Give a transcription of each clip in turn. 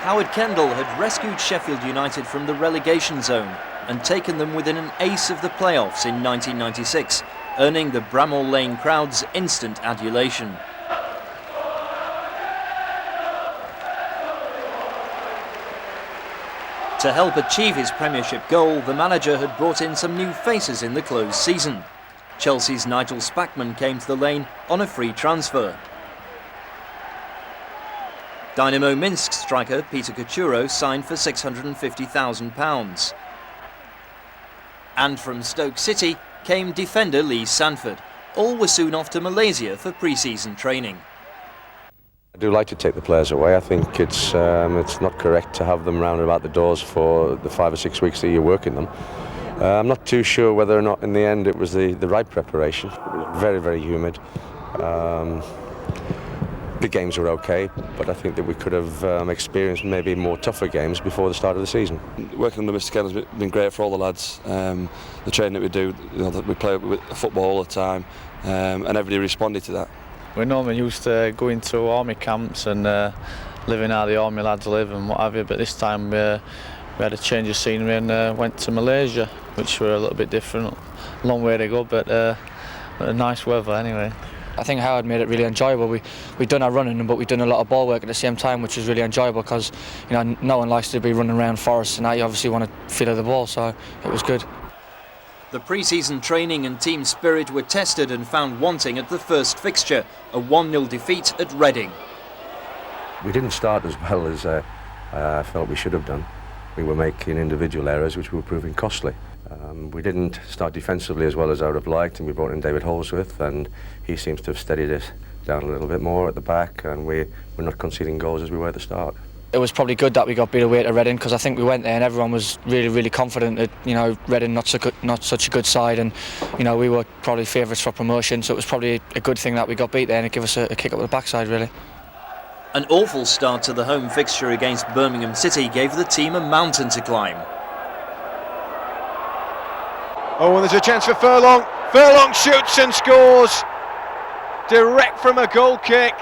Howard Kendall had rescued Sheffield United from the relegation zone and taken them within an ace of the playoffs in 1996, earning the Bramall Lane crowd's instant adulation. To help achieve his Premiership goal, the manager had brought in some new faces in the closed season. Chelsea's Nigel Spackman came to the Lane on a free transfer. Dynamo Minsk striker Peter Kachuro signed for £650,000. And from Stoke City came defender Lee Sanford. All were soon off to Malaysia for pre-season training. I do like to take the players away. I think it's not correct to have them round about the doors for the 5 or 6 weeks that you're working them. I'm not too sure whether or not in the end it was the right preparation. Very, very humid. The games were okay, but I think that we could have experienced maybe more tougher games before the start of the season. Working under Mr. Kendall has been great for all the lads. The training that we do, that we play with football all the time, and everybody responded to that. We're normally used to going to army camps and living how the army lads live and what have you, but this time we had a change of scenery and went to Malaysia, which were a little bit different. Long way to go, but nice weather anyway. I think Howard made it really enjoyable. We'd done our running, but we'd done a lot of ball work at the same time, which was really enjoyable because no one likes to be running around forests, and now you obviously want to feel the ball, so it was good. The pre-season training and team spirit were tested and found wanting at the first fixture, a 1-0 defeat at Reading. We didn't start as well as I felt we should have done. We were making individual errors which were proving costly. We didn't start defensively as well as I would have liked, and we brought in David Holsworth, and he seems to have steadied us down a little bit more at the back, and we're not conceding goals as we were at the start. It was probably good that we got beat away to Reading, because I think we went there and everyone was really, really confident that Reading not such a good side, and we were probably favourites for promotion, so it was probably a good thing that we got beat there and it gave us a kick up the backside really. An awful start to the home fixture against Birmingham City gave the team a mountain to climb. Oh, and there's a chance for Furlong. Furlong shoots and scores direct from a goal kick,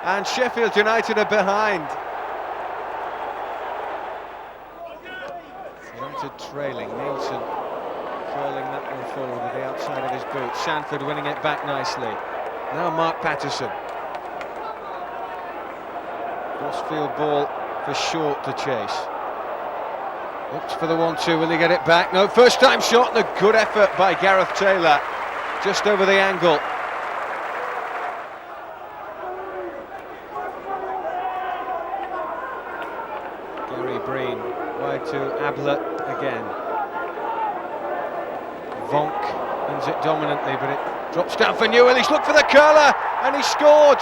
and Sheffield United are behind. United trailing. Nielsen curling that one forward with the outside of his boot. Sanford winning it back nicely. Now Mark Patterson. Crossfield ball for Short to chase. Looks for the 1-2, will he get it back? No, first time shot and a good effort by Gareth Taylor. Just over the angle. Gary Breen, wide to Ablett again. Vonk wins it dominantly, but it drops down for Newell. He's looked for the curler and he scored.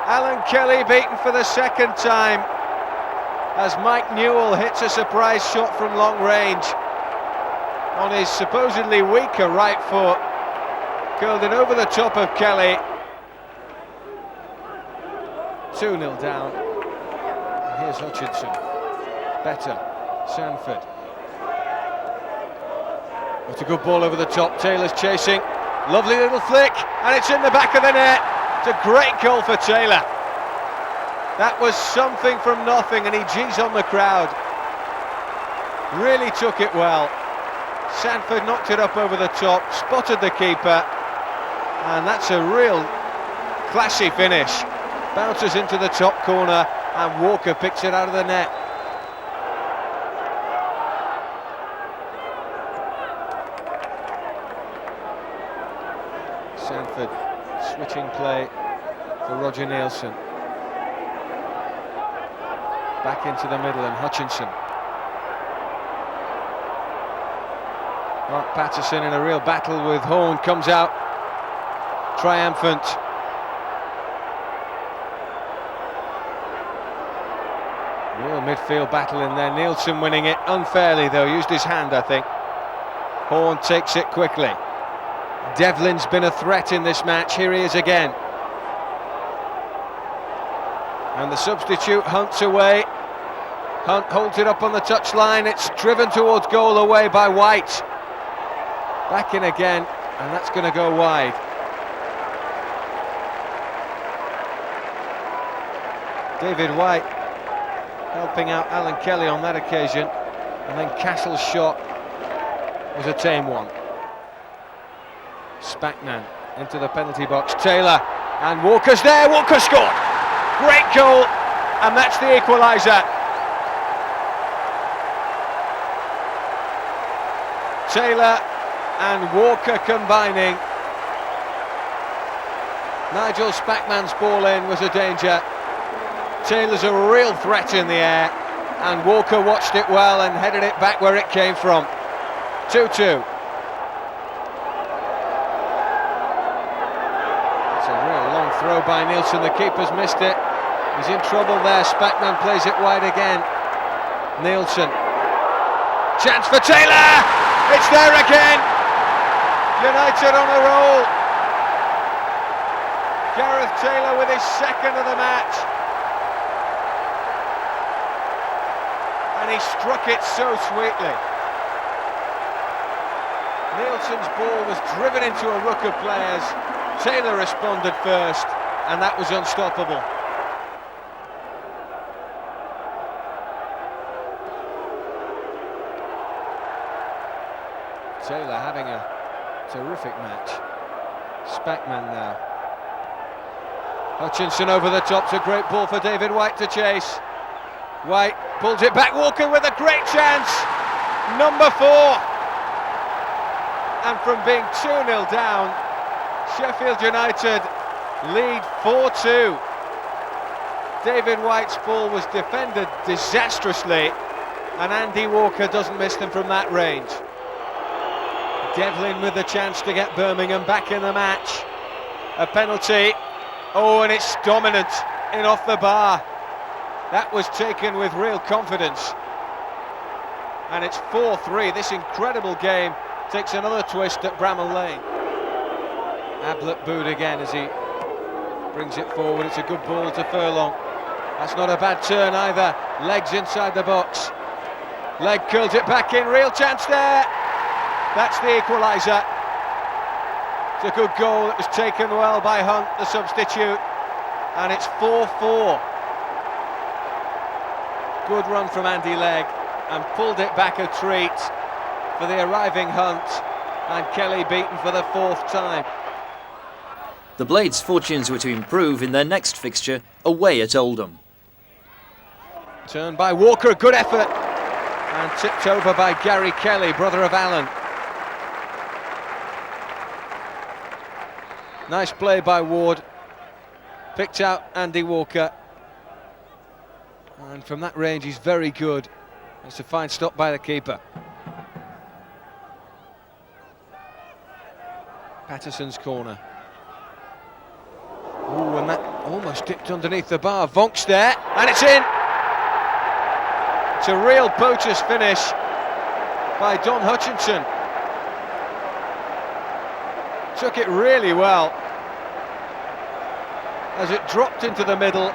Alan Kelly beaten for the second time as Mike Newell hits a surprise shot from long range on his supposedly weaker right foot. Curled it over the top of Kelly. 2-0 down. And here's Hutchinson. Better. Sanford. It's a good ball over the top. Taylor's chasing. Lovely little flick, and it's in the back of the net. It's a great goal for Taylor. That was something from nothing, and he G's on the crowd. Really took it well. Sanford knocked it up over the top, spotted the keeper, and that's a real classy finish. Bounces into the top corner, and Walker picks it out of the net. Sanford switching play for Roger Nielsen. Back into the middle, and Hutchinson. Mark Patterson in a real battle with Horn, comes out triumphant. Real midfield battle in there. Nielsen winning it unfairly though, used his hand I think. Horn takes it quickly. Devlin's been a threat in this match, here he is again. And the substitute Hunt's away. Hunt holds it up on the touchline, it's driven towards goal away by White. Back in again, and that's going to go wide. David White helping out Alan Kelly on that occasion, and then Castle's shot was a tame one. Spackman into the penalty box, Taylor, and Walker's there, Walker scored! Great goal, and that's the equaliser. Taylor and Walker combining. Nigel Spackman's ball in was a danger. Taylor's a real threat in the air, and Walker watched it well and headed it back where it came from. 2-2. It's a real long throw by Nielsen, the keeper's missed it. He's in trouble there, Spackman plays it wide again. Nielsen. Chance for Taylor! It's there again! United on a roll. Gareth Taylor with his second of the match. And he struck it so sweetly. Nielsen's ball was driven into a ruck of players. Taylor responded first, and that was unstoppable. Taylor having a terrific match. Spackman now. Hutchinson over the top, it's a great ball for David White to chase. White pulls it back, Walker with a great chance. Number 4. And from being 2-0 down, Sheffield United lead 4-2. David White's ball was defended disastrously, and Andy Walker doesn't miss them from that range. Devlin with the chance to get Birmingham back in the match. A penalty. Oh, and it's dominant in off the bar. That was taken with real confidence. And it's 4-3. This incredible game takes another twist at Bramall Lane. Ablett booed again as he brings it forward. It's a good ball to Furlong. That's not a bad turn either. Legs inside the box. Leg curls it back in. Real chance there. That's the equaliser. It's a good goal. It was taken well by Hunt, the substitute. And it's 4-4. Good run from Andy Legg, and pulled it back a treat for the arriving Hunt, and Kelly beaten for the 4th time. The Blades' fortunes were to improve in their next fixture away at Oldham. Turned by Walker, a good effort, and tipped over by Gary Kelly, brother of Alan. Nice play by Ward, picked out Andy Walker, and from that range he's very good. It's a fine stop by the keeper. Patterson's corner. Ooh, and that almost dipped underneath the bar. Vonk's there, and it's in! It's a real poacher's finish by Don Hutchinson. Took it really well. As it dropped into the middle,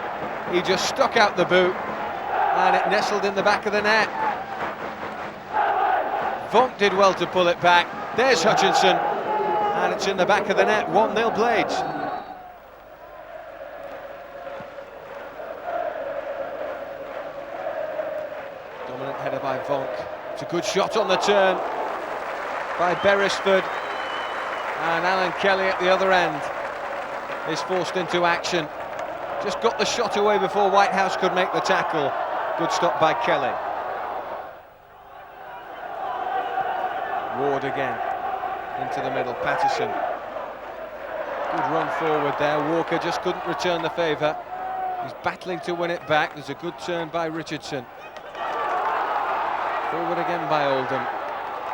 he just stuck out the boot, and it nestled in the back of the net. Vonk did well to pull it back. There's Hutchinson, and it's in the back of the net. 1-0 Blades. Dominant header by Vonk. It's a good shot on the turn by Beresford, and Alan Kelly at the other end is forced into action. Just got the shot away before Whitehouse could make the tackle. Good stop by Kelly. Ward again into the middle. Patterson. Good run forward there. Walker just couldn't return the favour. He's battling to win it back. There's a good turn by Richardson. Forward again by Oldham.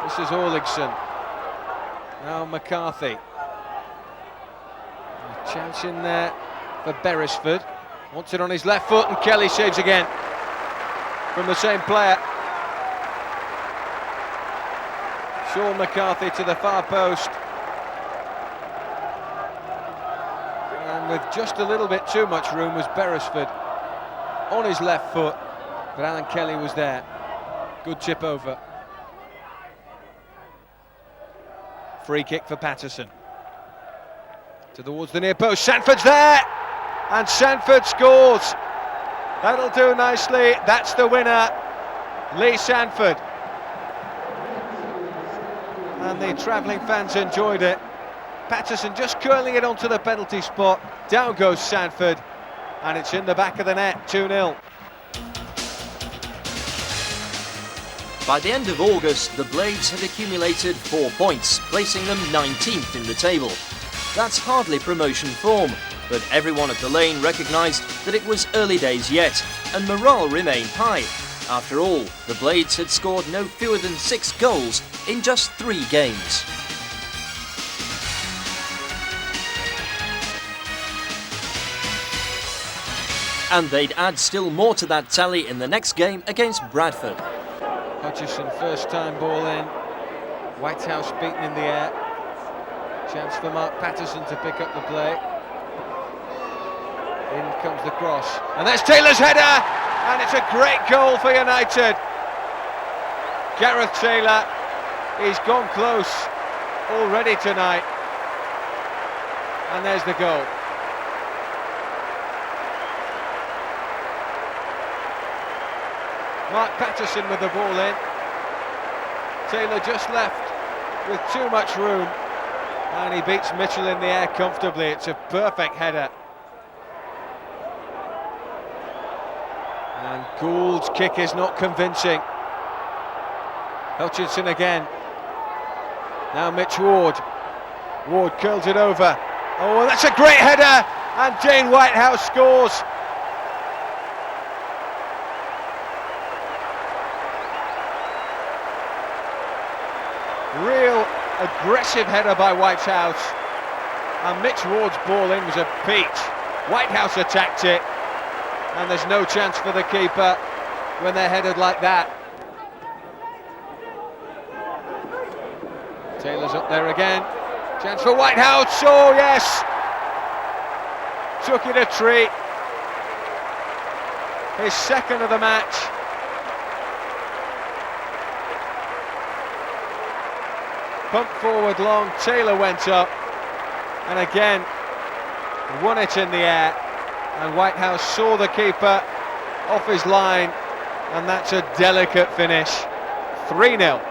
This is Orligsson. Now McCarthy. A chance in there for Beresford. Wants it on his left foot, and Kelly saves again from the same player. Sean McCarthy to the far post. And with just a little bit too much room was Beresford on his left foot, but Alan Kelly was there. Good chip over. Free kick for Patterson. Towards the near post, Sanford's there! And Sanford scores! That'll do nicely. That's the winner, Lee Sanford. And the travelling fans enjoyed it. Patterson just curling it onto the penalty spot. Down goes Sanford, and it's in the back of the net, 2-0. By the end of August, the Blades had accumulated 4 points, placing them 19th in the table. That's hardly promotion form, but everyone at the Lane recognised that it was early days yet, and morale remained high. After all, the Blades had scored no fewer than 6 goals in just 3 games. And they'd add still more to that tally in the next game against Bradford. Hutchison, first time ball in. Whitehouse beaten in the air. Chance for Mark Patterson to pick up the play. In comes the cross. And that's Taylor's header! And it's a great goal for United. Gareth Taylor, he's gone close already tonight. And there's the goal. Mark Patterson with the ball in. Taylor just left with too much room, and he beats Mitchell in the air comfortably. It's a perfect header. And Gould's kick is not convincing. Hutchinson again. Now Mitch Ward. Ward curls it over. Oh, that's a great header, and Dane Whitehouse scores. Real aggressive header by Whitehouse, and Mitch Ward's ball in was a peach. Whitehouse attacked it, and there's no chance for the keeper when they're headed like that. Taylor's up there again. Chance for Whitehouse. Oh yes, took it a treat. His second of the match. Pumped forward long, Taylor went up, and again won it in the air, and Whitehouse saw the keeper off his line, and that's a delicate finish. 3-0.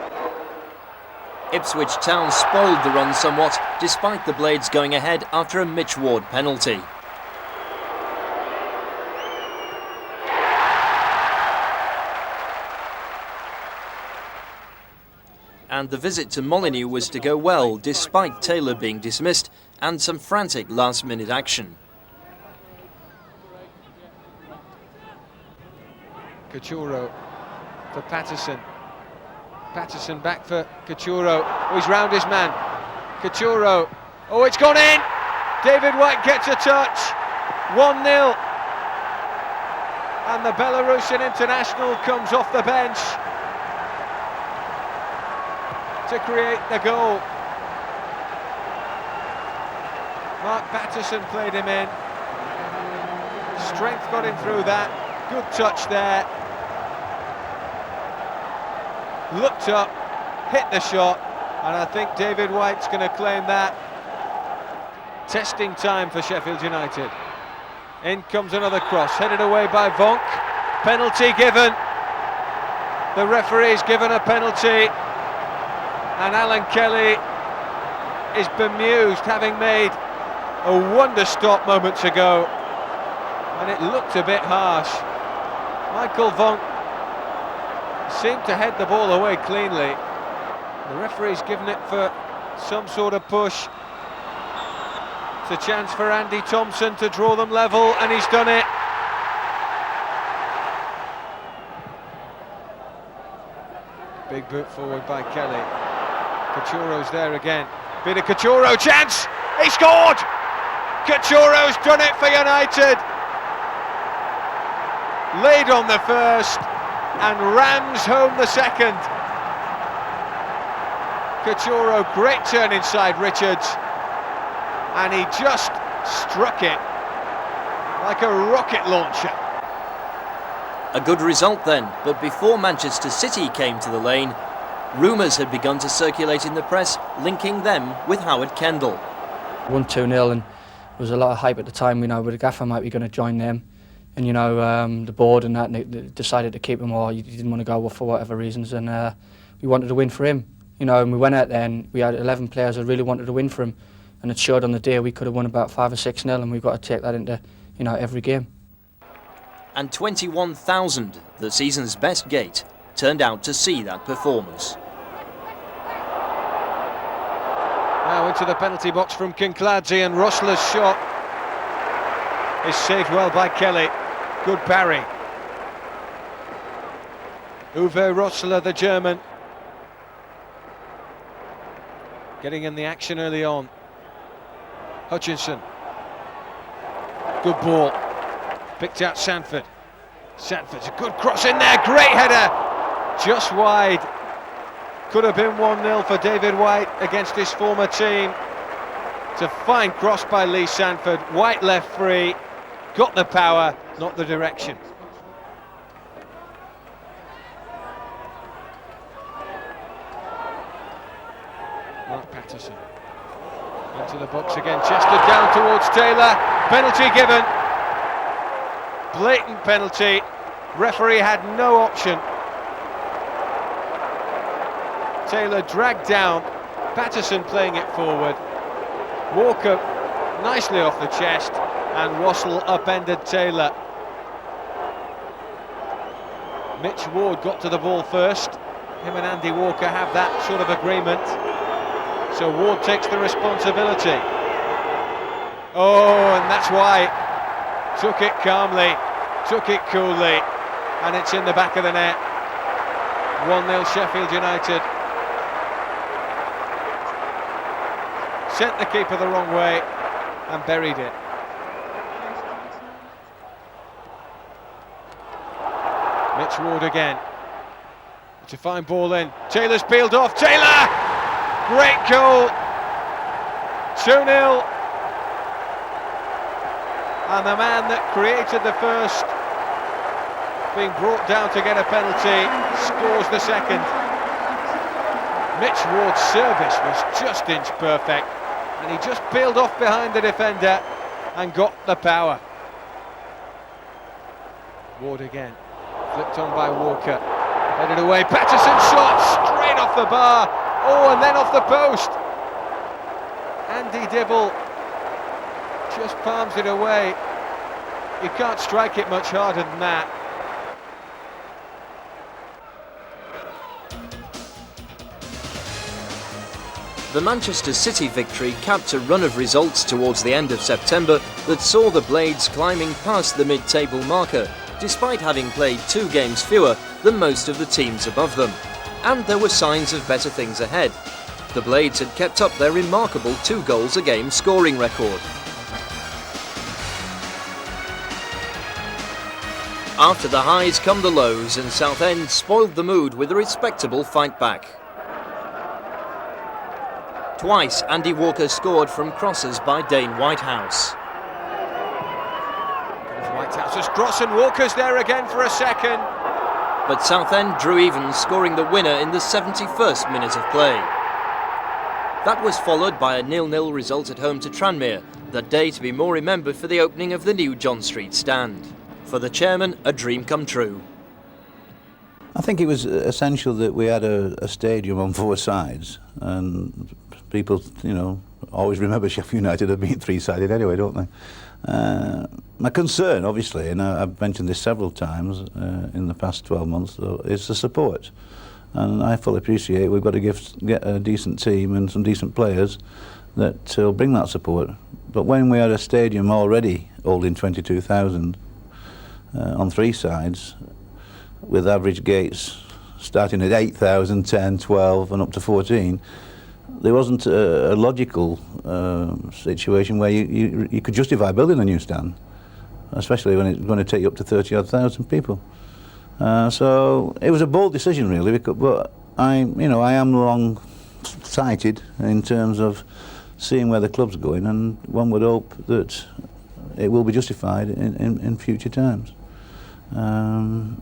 Ipswich Town spoiled the run somewhat, despite the Blades going ahead after a Mitch Ward penalty. And the visit to Molineux was to go well, despite Taylor being dismissed and some frantic last-minute action. Cachuro for Patterson. Patterson back for Cachuro. Oh, he's round his man. Cachuro. Oh, it's gone in! David White gets a touch. 1-0. And the Belarusian international comes off the bench to create the goal. Mark Patterson played him in. Strength got him through that. Good touch there. Looked up, hit the shot, and I think David White's going to claim that. Testing time for Sheffield United. In comes another cross, headed away by Vonk. Penalty given. The referee's given a penalty. And Alan Kelly is bemused, having made a wonder stop moments ago, and it looked a bit harsh. Michael Vonk seemed to head the ball away cleanly. The referee's given it for some sort of push. It's a chance for Andy Thompson to draw them level, and he's done it. Big boot forward by Kelly. Cachuro's there again. Bit of Cachuro chance. He scored! Cachuro's done it for United. Laid on the first and rams home the second. Cachuro, great turn inside Richards, and he just struck it like a rocket launcher. A good result then, but before Manchester City came to the Lane, rumours had begun to circulate in the press, linking them with Howard Kendall. Won 2-0, and there was a lot of hype at the time. You know, with the gaffer might be going to join them. you know, the board and that, and they decided to keep him, or you didn't want to go for whatever reasons, and we wanted to win for him, you know, and we went out there and we had 11 players that really wanted to win for him, and it showed on the day. We could have won about 5 or 6-0, and we've got to take that into, you know, every game. And 21,000, the season's best gate, turned out to see that performance. Now into the penalty box from Kinkladze, and Rossler's shot is saved well by Kelly. Good parry. Uwe Rossler, the German, getting in the action early on. Hutchinson. Good ball. Picked out Sanford. Sanford's a good cross in there. Great header. Just wide. Could have been 1-0 for David White against his former team. It's a fine cross by Lee Sanford. White left free. Got the power, not the direction. Mark Patterson. Into the box again. Chested down towards Taylor. Penalty given. Blatant penalty. Referee had no option. Taylor dragged down. Patterson playing it forward. Walker nicely off the chest, and Rossell upended Taylor. Mitch Ward got to the ball first. Him and Andy Walker have that sort of agreement. So Ward takes the responsibility. Oh, and that's why. Took it calmly, took it coolly, and it's in the back of the net. 1-0 Sheffield United. Sent the keeper the wrong way and buried it. Mitch Ward again. It's a fine ball in. Taylor's peeled off. Taylor! Great goal. 2-0. And the man that created the first, being brought down to get a penalty, scores the second. Mitch Ward's service was just inch perfect, and he just peeled off behind the defender and got the power. Ward again, flipped on by Walker, headed away. Patterson shot straight off the bar. Oh, and then off the post. Andy Dibble just palms it away. You can't strike it much harder than that. The Manchester City victory capped a run of results towards the end of September that saw the Blades climbing past the mid-table marker, despite having played 2 games fewer than most of the teams above them. And there were signs of better things ahead. The Blades had kept up their remarkable 2 goals a game scoring record. After the highs come the lows, and Southend spoiled the mood with a respectable fight back. Twice Andy Walker scored from crosses by Dane Whitehouse. Whitehouse's cross, and Walker's there again for a second. But Southend drew even, scoring the winner in the 71st minute of play. That was followed by a 0-0 result at home to Tranmere, that day to be more remembered for the opening of the new John Street stand. For the chairman, a dream come true. I think it was essential that we had a stadium on 4 sides, and people, you know, always remember Sheffield United have been 3-sided anyway, don't they? My concern, obviously, and I've mentioned this several times in the past 12 months, is the support. And I fully appreciate we've got to get a decent team and some decent players that will bring that support. But when we had a stadium already holding 22,000 on 3 sides, with average gates starting at 8,000, 10, 12 and up to 14, there wasn't a logical situation where you could justify building a new stand, especially when it's going to take you up to 30,000 people. So it was a bold decision, really, but I am long-sighted in terms of seeing where the club's going, and one would hope that it will be justified in future times. I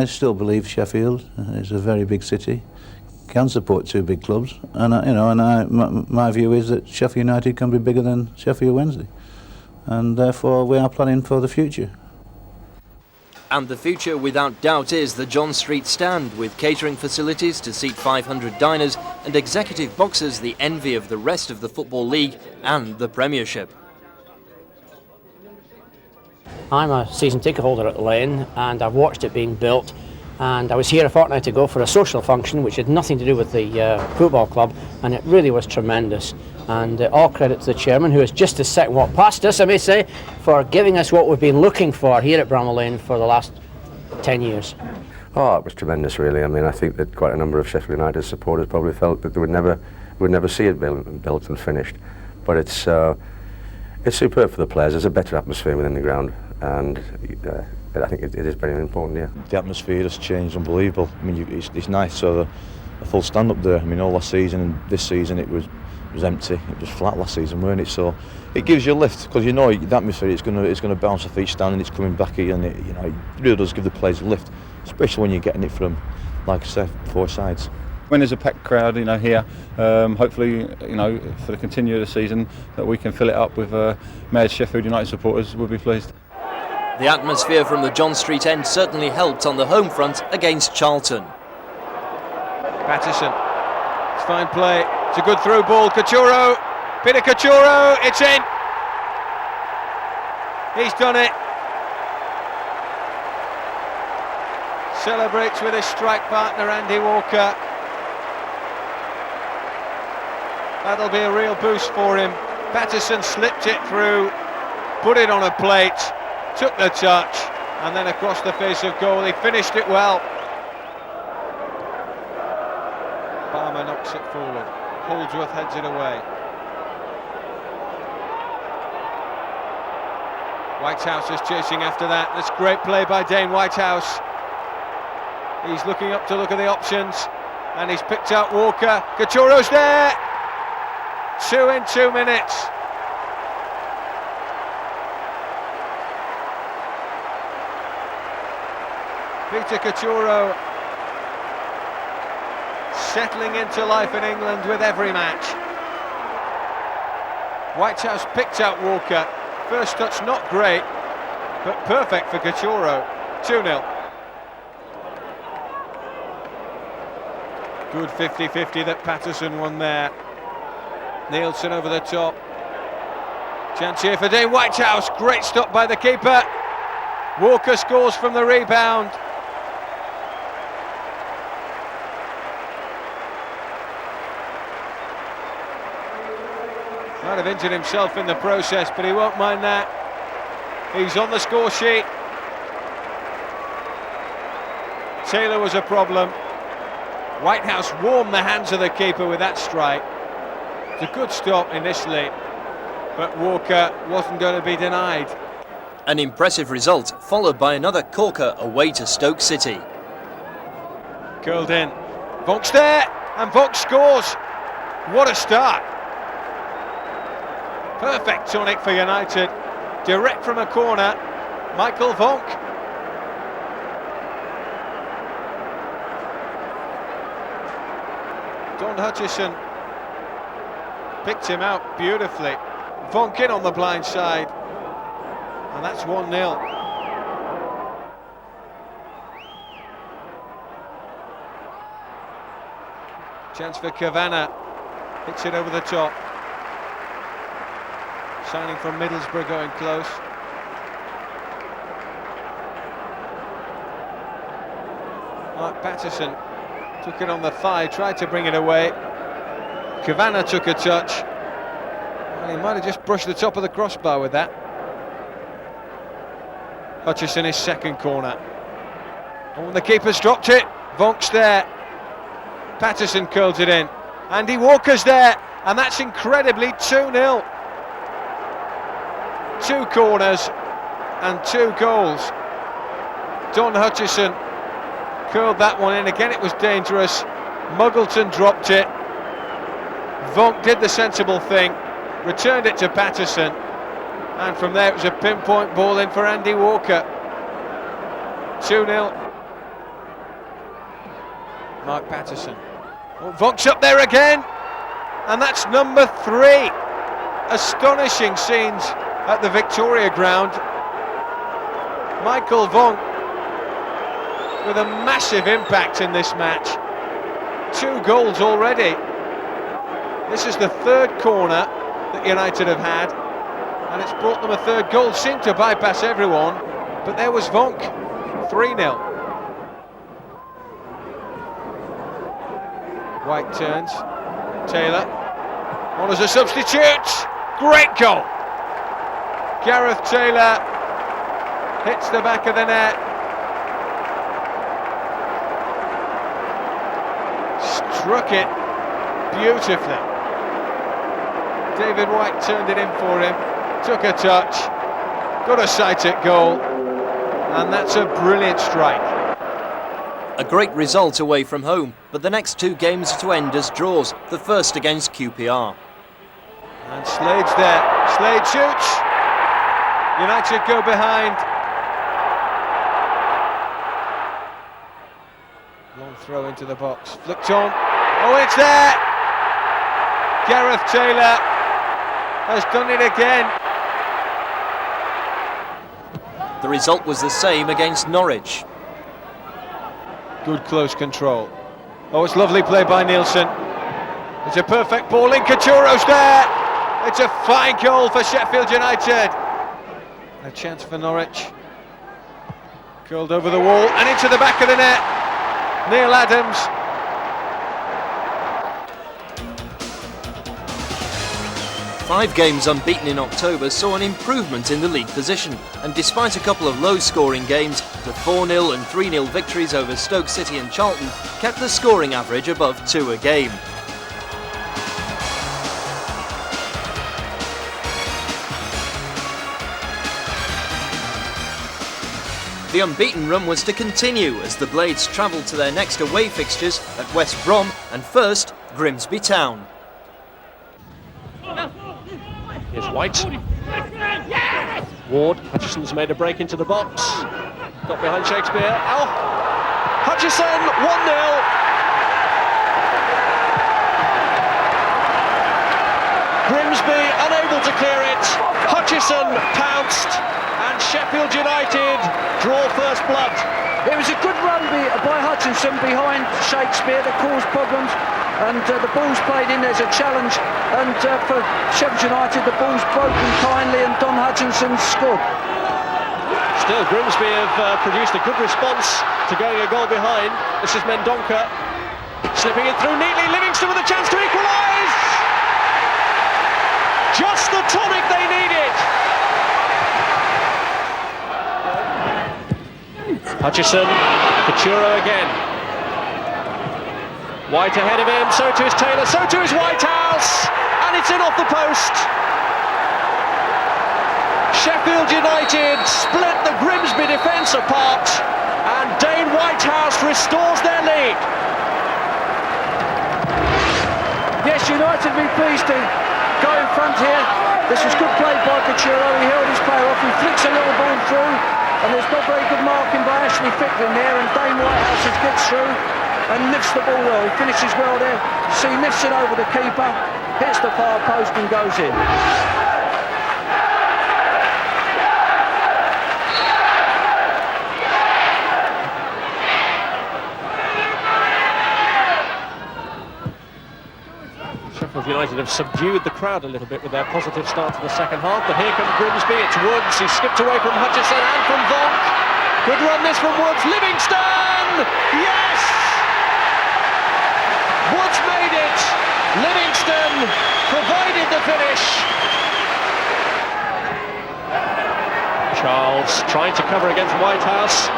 still believe Sheffield is a very big city, can support 2 big clubs, and my view is that Sheffield United can be bigger than Sheffield Wednesday. and therefore we are planning for the future. And the future, without doubt, is the John Street stand, with catering facilities to seat 500 diners and executive boxes, the envy of the rest of the Football League and the Premiership. I'm a season ticket holder at the Lane, and I've watched it being built, and I was here a fortnight ago for a social function which had nothing to do with the football club, and it really was tremendous. And all credit to the chairman, who has just a second walk past us, I may say, for giving us what we've been looking for here at Bramall Lane for the last 10 years. Oh, it was tremendous, really. I mean, I think that quite a number of Sheffield United supporters probably felt that they would never see it built and finished. But it's superb for the players. There's a better atmosphere within the ground, and I think it is very important. Yeah. The atmosphere has changed, unbelievable. I mean, it's nice. So the full stand up there. I mean, all last season and this season it was empty. It was flat last season, weren't it? So it gives you a lift, because you know the atmosphere it's going to bounce off each stand and it's coming back here, and it really does give the players a lift, especially when you're getting it from, like I said, four sides. When there's a packed crowd, here, hopefully, for the continue of the season, that we can fill it up with mad Sheffield United supporters. We'll be pleased. The atmosphere from the John Street end certainly helped on the home front against Charlton. Patterson, it's fine play, it's a good through ball, Couture, bit of Couture, it's in! He's done it. Celebrates with his strike partner Andy Walker. That'll be a real boost for him. Patterson slipped it through, put it on a plate, took the touch, and then across the face of goal. He finished it well. Palmer knocks it forward. Holdsworth heads it away. Whitehouse is chasing after that. That's great play by Dane Whitehouse. He's looking up to look at the options, and he's picked out Walker. Couture's there! 2 in 2 minutes. Peter Couture settling into life in England with every match. Whitehouse picked out Walker. First touch not great, but perfect for Couture. 2-0. Good 50-50 that Patterson won there. Nielsen over the top. Chance here for Dane Whitehouse. Great stop by the keeper. Walker scores from the rebound. Might have injured himself in the process, but he won't mind that. He's on the score sheet. Taylor was a problem. Whitehouse warmed the hands of the keeper with that strike. It's a good stop initially, but Walker wasn't going to be denied. An impressive result, followed by another corker away to Stoke City. Curled in. Vonk's there, and Vonk scores. What a start. Perfect tonic for United. Direct from a corner, Michael Vonk. Don Hutchison picked him out beautifully. Vonk in on the blind side, and that's 1-0. Chance for Kavanagh, hits it over the top. Signing from Middlesbrough going close. Mark Patterson took it on the thigh, tried to bring it away. Kavanagh took a touch, and he might have just brushed the top of the crossbar with that. Hutchison is second corner. Oh, and the keeper's dropped it. Vonk's there. Patterson curls it in. Andy Walker's there, and that's incredibly 2-0. 2 corners and 2 goals. Don Hutchison curled that one in. Again, it was dangerous. Muggleton dropped it. Vonk did the sensible thing, returned it to Patterson, and from there it was a pinpoint ball in for Andy Walker. 2-0. Mark Patterson. Oh, Vonk's up there again, and that's number 3. Astonishing scenes at the Victoria Ground. Michael Vonk with a massive impact in this match. 2 goals already. This is the 3rd corner that United have had, and it's brought them a 3rd goal. Seemed to bypass everyone, but there was Vonk. 3-0. White turns. Taylor on as a substitute. Great goal. Gareth Taylor hits the back of the net. Struck it beautifully. David White turned it in for him, took a touch, got a sight at goal, and that's a brilliant strike. A great result away from home, but the next 2 games are to end as draws, the first against QPR. And Slade's there. Slade shoots. United go behind. Long throw into the box. Flicked on. Oh, it's there! Gareth Taylor has done it again. The result was the same against Norwich. Good close control. Oh, it's lovely play by Nielsen. It's a perfect ball in. Couturo's there. It's a fine goal for Sheffield United. A chance for Norwich. Curled over the wall and into the back of the net. Neil Adams. Five games unbeaten in October saw an improvement in the league position, and despite a couple of low-scoring games, the 4-0 and 3-0 victories over Stoke City and Charlton kept the scoring average above 2 a game. The unbeaten run was to continue as the Blades travelled to their next away fixtures at West Brom and first Grimsby Town. Here's White. Ward. Hutchison's made a break into the box. Got behind Shakespeare. Oh! Hutchison, 1-0. Grimsby unable to clear it. Hutchison pounced. And Sheffield United draw first blood. It was a good run by Hutchinson behind Shakespeare that caused problems. And the ball's played in, there's a challenge, and for Sheffield United the ball's broken kindly and Don Hutchinson scored. Still, Grimsby have produced a good response to going a goal behind. This is Mendonca slipping it through neatly. Livingston with a chance to equalise. Just the tonic they needed. Hutchison, Couture again. White ahead of him, so too is Taylor, so too is Whitehouse, and it's in off the post. Sheffield United split the Grimsby defence apart, and Dane Whitehouse restores their lead. Yes, United will be pleased to go in front here. This was good play by Couture, he held his player off, he flicks a little ball through, and there's not very good marking by Ashley Ficklin there, and Dane Whitehouse gets through and lifts the ball well. He finishes well there. See, lifts it over the keeper, hits the far post and goes in. Sheffield United have subdued the crowd a little bit with their positive start to the second half, but here comes Grimsby, it's Woods, he skipped away from Hutchison and from Vonk. Good run this from Woods, Livingston! Yes! Woods made it! Livingston provided the finish! Charles trying to cover against Whitehouse,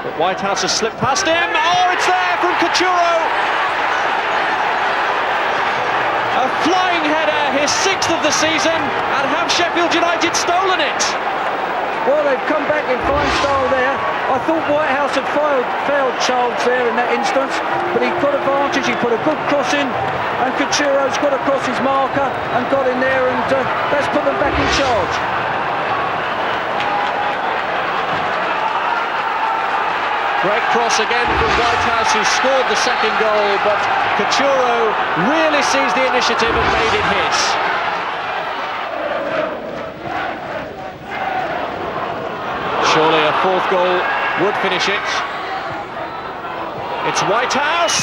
but Whitehouse has slipped past him. Oh, it's there from Couture! A flying header, his 6th of the season, and have Sheffield United stolen it? Well, they've come back in fine style there. I thought Whitehouse had failed Charles there in that instance, but he got advantage, he put a good cross in, and Couturo's got across his marker and got in there, and that's put them back in charge. Great cross again from Whitehouse, who scored the second goal, but Couture really seized the initiative and made it his. fourth goal would finish it. It's Whitehouse,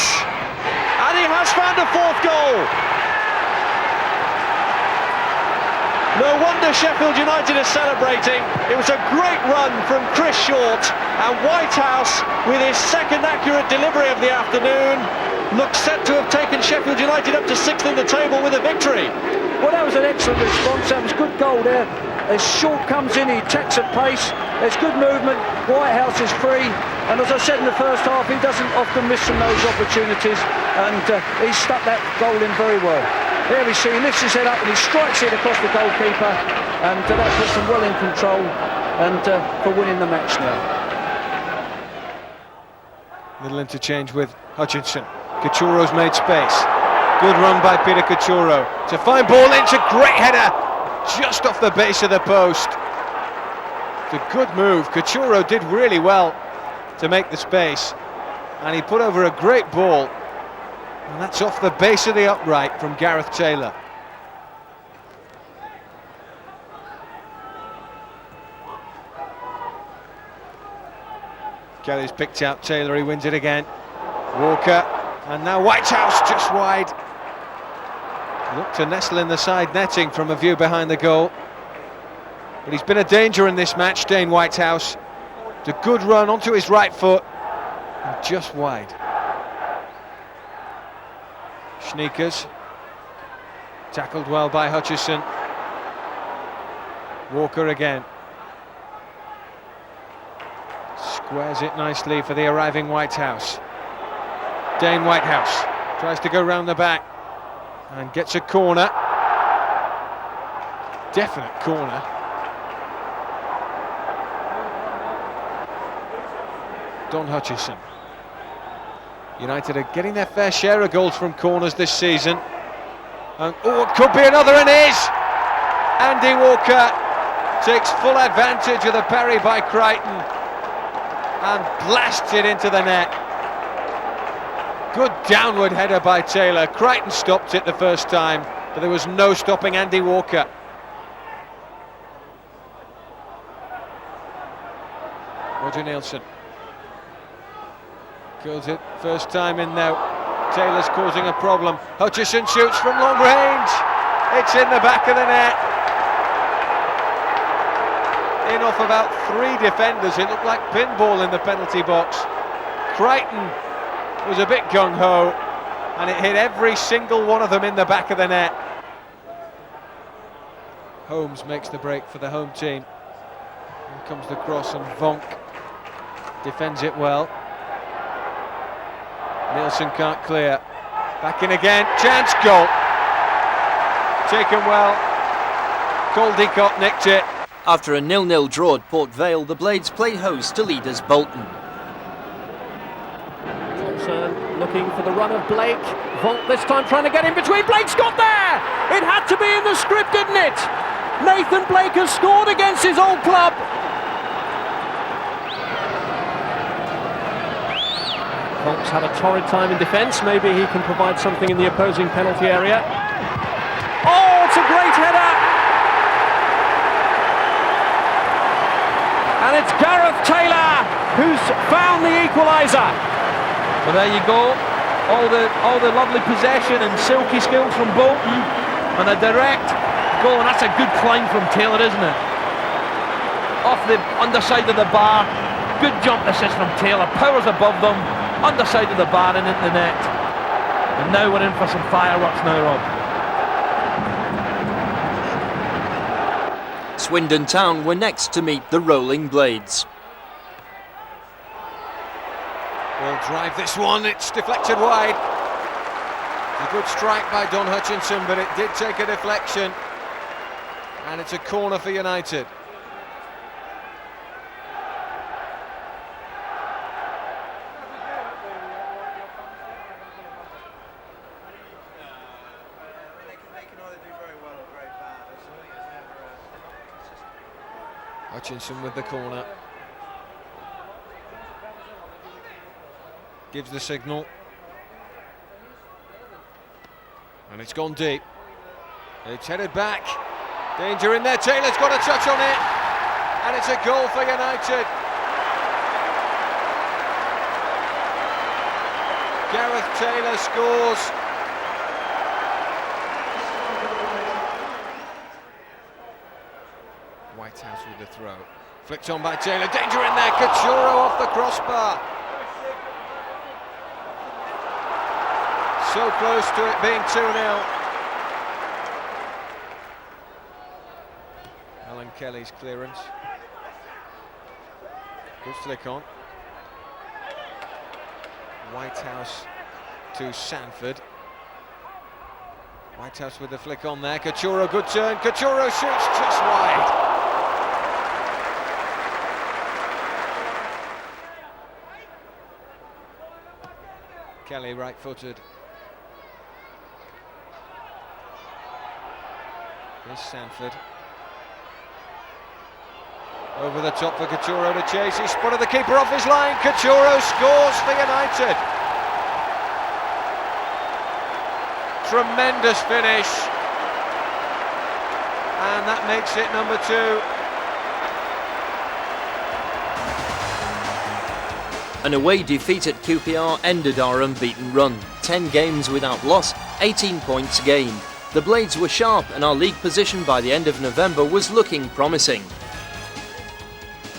and he has found a fourth goal. No wonder Sheffield United is celebrating. It was a great run from Chris Short, and Whitehouse, with his second accurate delivery of the afternoon, looks set to have taken Sheffield United up to 6th in the table with a victory. Well, that was an excellent response. That was good goal there. As Short comes in, he attacks at pace. There's good movement. Whitehouse is free, and as I said in the first half, he doesn't often miss from those opportunities, and he stuck that goal in very well. There we see, he lifts his head up and he strikes it across the goalkeeper, and that puts them well in control and for winning the match now. Little interchange with Hutchinson. Cachuro's made space. Good run by Peter Cachuro. It's a fine ball in, it's a great header, just off the base of the post. It's a good move. Cachuro did really well to make the space, and he put over a great ball. And that's off the base of the upright from Gareth Taylor. Kelly's picked out Taylor, he wins it again. Walker, and now Whitehouse just wide. Looked to nestle in the side netting from a view behind the goal. But he's been a danger in this match, Dane Whitehouse. It's a good run onto his right foot, and just wide. Sneakers, tackled well by Hutchison. Walker again. Squares it nicely for the arriving Whitehouse. Dane Whitehouse tries to go round the back and gets a corner. Definite corner. Don Hutchison. United are getting their fair share of goals from corners this season. And oh, it could be another, and is! Andy Walker takes full advantage of the parry by Crichton and blasts it into the net. Good downward header by Taylor. Crichton stopped it the first time, but there was no stopping Andy Walker. Roger Nielsen. Kills it first time in now. Taylor's causing a problem. Hutchison shoots from long range. It's in the back of the net. In off about 3 defenders. It looked like pinball in the penalty box. Crichton was a bit gung-ho, and it hit every single one of them in the back of the net. Holmes makes the break for the home team. Here comes the cross, and Vonk defends it well. Nielsen can't clear. Back in again, chance, goal. Taken well. Caldecott nicked it. After a 0-0 draw at Port Vale, the Blades played host to leaders Bolton. Thompson looking for the run of Blake. Vonk this time trying to get in between. Blake's got there! It had to be in the script, didn't it? Nathan Blake has scored against his old club. Vonk's had a torrid time in defence. Maybe he can provide something in the opposing penalty area. Oh, it's a great header! And it's Gareth Taylor who's found the equaliser. Well, there you go. All the lovely possession and silky skills from Bolton, and a direct goal. And that's a good climb from Taylor, isn't it? Off the underside of the bar. Good jump assist from Taylor. Powers above them. Underside of the bar and into the net. And now we're in for some fireworks now, Rob. Swindon Town were next to meet the Rolling Blades. Will drive this one, it's deflected wide. A good strike by Don Hutchinson, but it did take a deflection. And it's a corner for United. Hutchinson with the corner. Gives the signal. And it's gone deep. It's headed back. Danger in there. Taylor's got a touch on it. And it's a goal for United. Gareth Taylor scores. Whitehouse with the throw. Flicked on by Taylor, danger in there, Cachorro off the crossbar. So close to it being 2-0. Alan Kelly's clearance. Good flick on. Whitehouse to Sanford. Whitehouse with the flick on there, Cachorro, good turn, Cachorro shoots just wide. Kelly right-footed. Here's Sanford. Over the top for Cachorro to chase. He spotted the keeper off his line. Cachorro scores for United. Tremendous finish. And that makes it number 2. An away defeat at QPR ended our unbeaten run. 10 games without loss, 18 points gained. The Blades were sharp and our league position by the end of November was looking promising.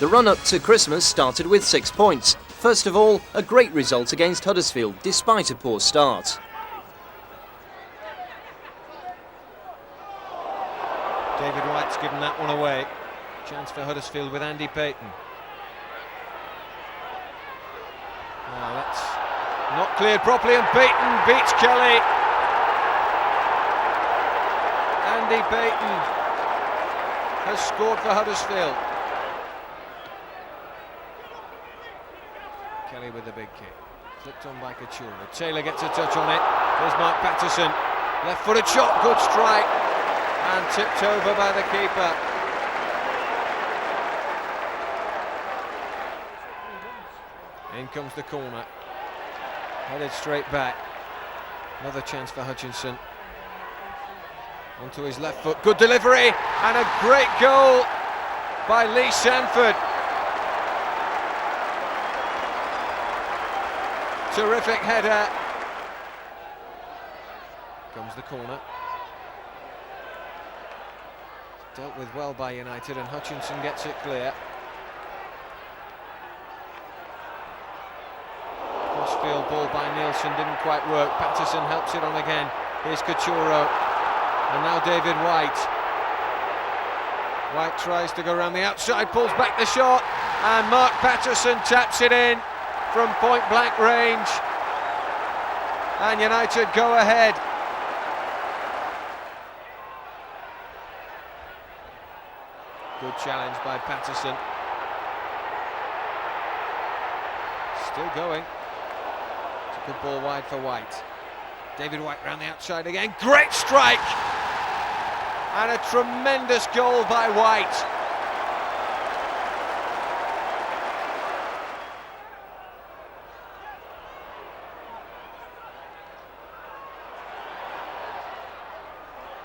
The run-up to Christmas started with 6 points. First of all, a great result against Huddersfield, despite a poor start. David White's given that one away. Chance for Huddersfield with Andy Payton. Oh, that's not cleared properly, and Payton beats Kelly. Andy Payton has scored for Huddersfield. Kelly with the big kick. Flicked on by Cachorro. Taylor gets a touch on it. There's Mark Patterson. Left-footed shot, good strike. And tipped over by the keeper. In comes the corner. Headed straight back. Another chance for Hutchinson. Onto his left foot. Good delivery. And a great goal by Lee Sanford. Terrific header. Comes the corner. Dealt with well by United, and Hutchinson gets it clear. Crossfield ball by Nielsen didn't quite work. Patterson helps it on again. Here's Cachorro. And now David White. White tries to go around the outside, pulls back the shot, and Mark Patterson taps it in from point-blank range. And United go ahead. Good challenge by Patterson. Still going. It's a good ball wide for White. David White round the outside again. Great strike! And a tremendous goal by White.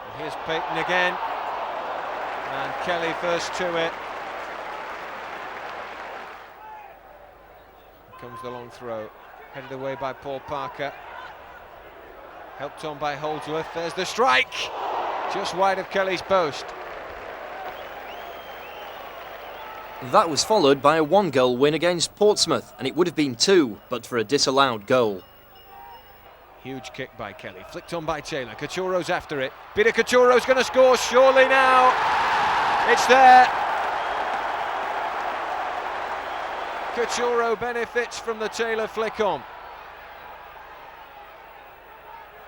And here's Payton again. And Kelly first to it. Here comes the long throw. Headed away by Paul Parker. Helped on by Holdsworth. There's the strike. Just wide of Kelly's post. That was followed by a 1-goal win against Portsmouth, and it would have been 2, but for a disallowed goal. Huge kick by Kelly. Flicked on by Taylor. Cachorro's after it. Peter Cachorro's going to score surely now. It's there. Cachorro benefits from the Taylor flick on.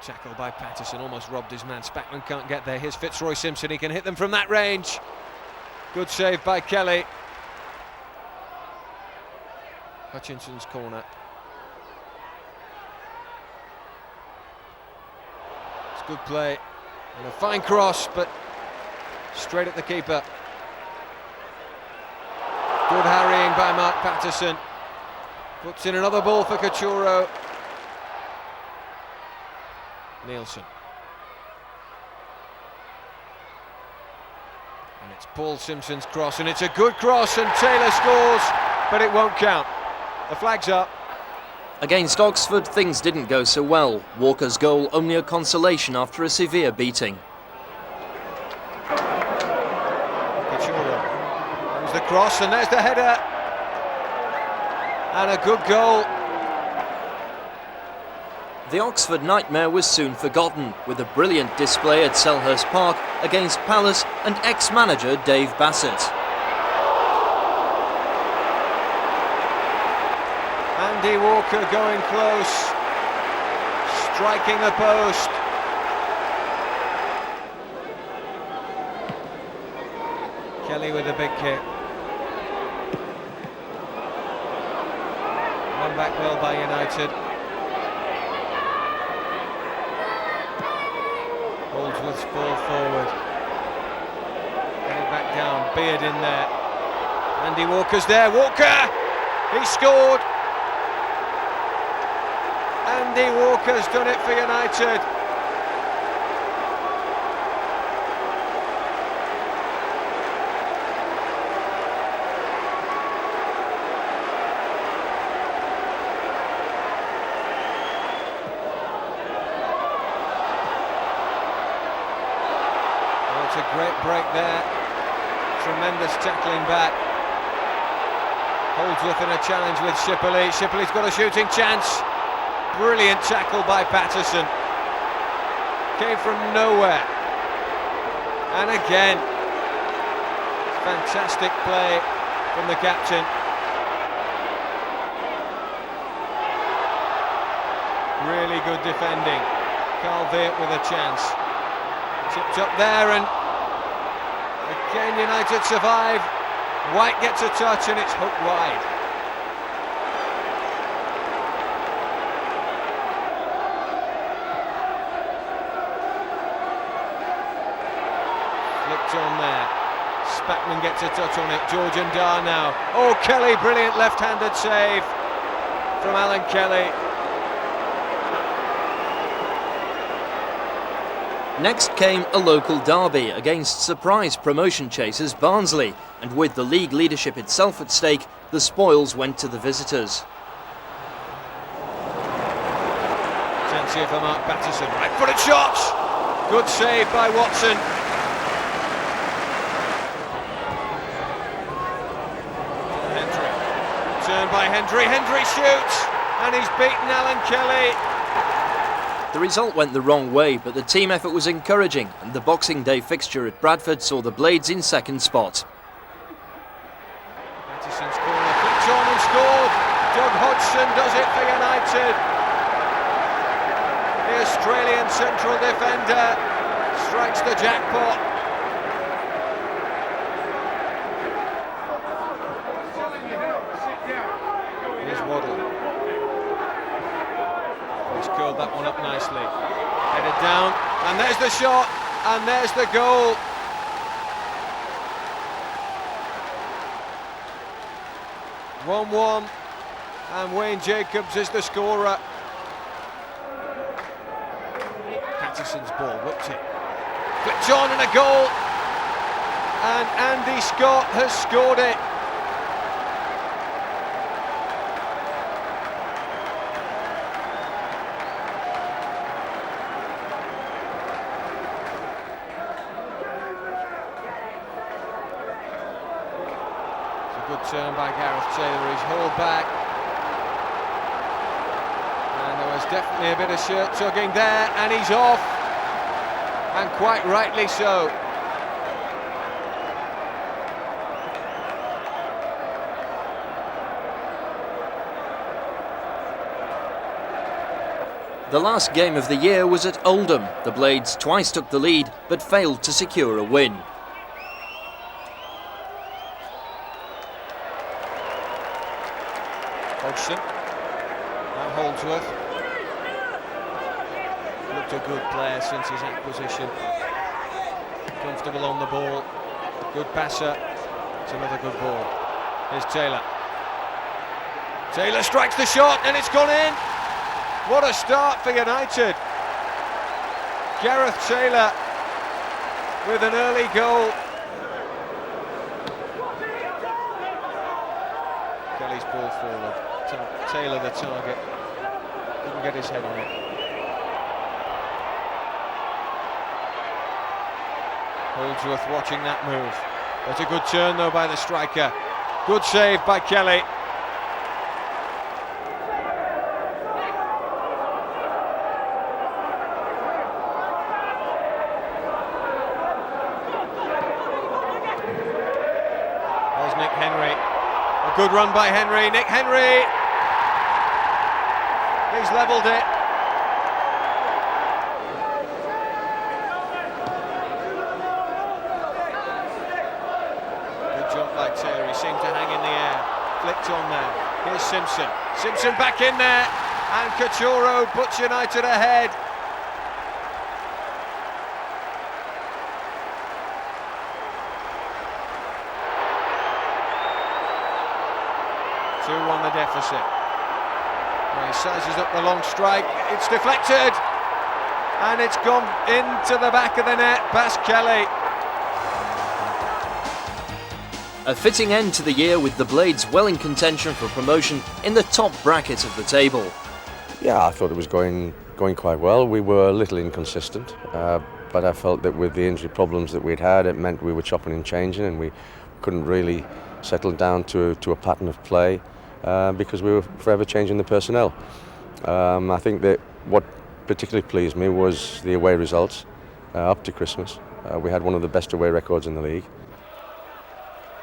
Tackle by Patterson, almost robbed his man. Spackman can't get there. Here's Fitzroy Simpson, he can hit them from that range. Good save by Kelly. Hutchinson's corner. It's good play. And a fine cross, but straight at the keeper. Good harrying by Mark Patterson. Puts in another ball for Cachorro. Nielsen. And it's Paul Simpson's cross, and it's a good cross, and Taylor scores, but it won't count. The flag's up. Against Oxford, things didn't go so well. Walker's goal only a consolation after a severe beating. There's the cross and there's the header. And a good goal. The Oxford nightmare was soon forgotten, with a brilliant display at Selhurst Park against Palace and ex-manager Dave Bassett. Andy Walker going close, striking the post. Kelly with a big kick. One back well by United. Holdsworth's ball forward. Get it back down, Beard in there. Andy Walker's there, Walker! He scored! Andy Walker's done it for United. Oh, it's a great break there. Tremendous tackling back. Holdsworth in a challenge with Shipperley. Shipperley's got a shooting chance. Brilliant tackle by Patterson. Came from nowhere. And again, fantastic play from the captain. Really good defending. Carl Veert with a chance. Tipped up there and again United survive. White gets a touch and it's hooked wide. On there, Spackman gets a touch on it. George and Dar now. Oh, Kelly, brilliant left-handed save from Alan Kelly. Next came a local derby against surprise promotion chasers Barnsley, and with the league leadership itself at stake, the spoils went to the visitors. Chance here for Mark Patterson. Right-footed shots. Good save by Watson. Turn by Hendry shoots, and he's beaten Alan Kelly. The result went the wrong way, but the team effort was encouraging, and the Boxing Day fixture at Bradford saw the Blades in second spot. Patterson's corner, flicked on and scored. Doug Hodgson does it for United. The Australian central defender strikes the jackpot. Curled that one up nicely. Headed down, and there's the shot, and there's the goal. (1-1), and Wayne Jacobs is the scorer. Patterson's ball, whipped it. Flicked on and a goal, and Andy Scott has scored it. Good turn by Gareth Taylor, he's hauled back. And there was definitely a bit of shirt tugging there, and he's off. And quite rightly so. The last game of the year was at Oldham. The Blades twice took the lead, but failed to secure a win. Hodgson, now Holdsworth. Looked a good player since his acquisition. Comfortable on the ball, good passer. It's another good ball. Here's Taylor. Taylor strikes the shot and it's gone in. What a start for United. Gareth Taylor with an early goal. Kelly's ball forward. Taylor the target. Couldn't get his head on it. Holdsworth watching that move. That's a good turn though by the striker. Good save by Kelly. There's Nick Henry. A good run by Henry. Nick Henry. He's levelled it. Taylor, he seemed to hang in the air, flicked on there. Here's Simpson. Simpson back in there, and Couture puts United ahead. Two-1 the deficit. Well, he sizes up the long strike. It's deflected, and it's gone into the back of the net. Past Kelly. A fitting end to the year with the Blades well in contention for promotion in the top bracket of the table. Yeah, I thought it was going quite well. We were a little inconsistent, but I felt that with the injury problems that we'd had, it meant we were chopping and changing, and we couldn't really settle down to a pattern of play because we were forever changing the personnel. I think that what particularly pleased me was the away results up to Christmas. We had one of the best away records in the league.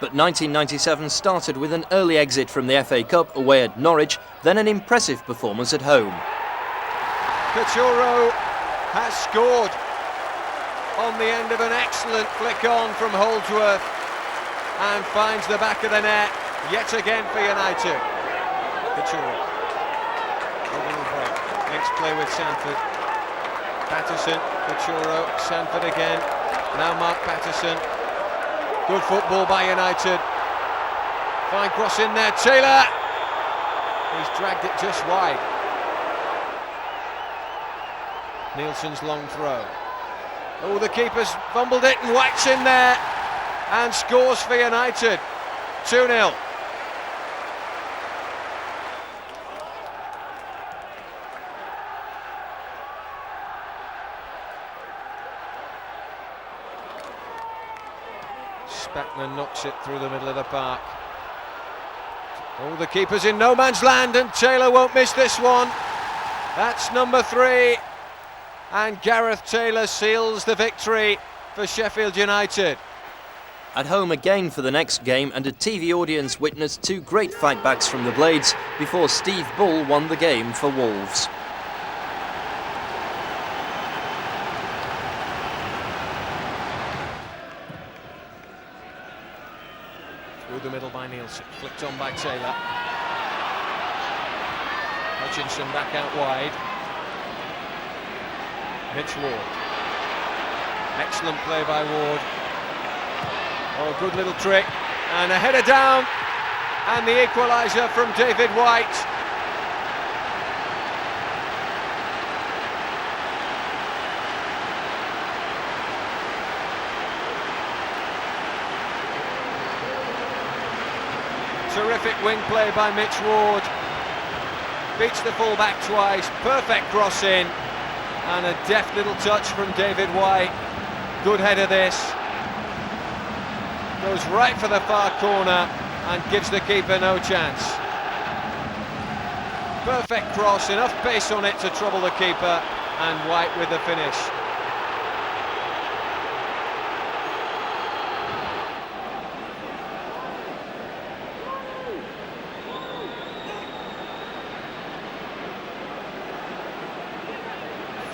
But 1997 started with an early exit from the FA Cup away at Norwich, then an impressive performance at home. Couture has scored on the end of an excellent flick on from Holdsworth and finds the back of the net yet again for United. Couture. Links play with Sanford. Patterson, Couture, Sanford again. Now Mark Patterson. Good football by United. Fine cross in there, Taylor. He's dragged it just wide. Nielsen's long throw. Oh, the keeper's fumbled it and White's in there and scores for United. 2-0. Spackman knocks it through the middle of the park. Oh, the keeper's in no man's land and Taylor won't miss this one. That's number 3. And Gareth Taylor seals the victory for Sheffield United. At home again for the next game, and a TV audience witnessed 2 great fightbacks from the Blades before Steve Bull won the game for Wolves. Through the middle by Nielsen, flicked on by Taylor. Hutchinson back out wide. Mitch Ward. Excellent play by Ward. Oh, good little trick. And a header down. And the equaliser from David White. Terrific wing play by Mitch Ward. Beats the full-back twice. Perfect cross in. And a deft little touch from David White. Good header this. Goes right for the far corner and gives the keeper no chance. Perfect cross, enough pace on it to trouble the keeper, and White with the finish.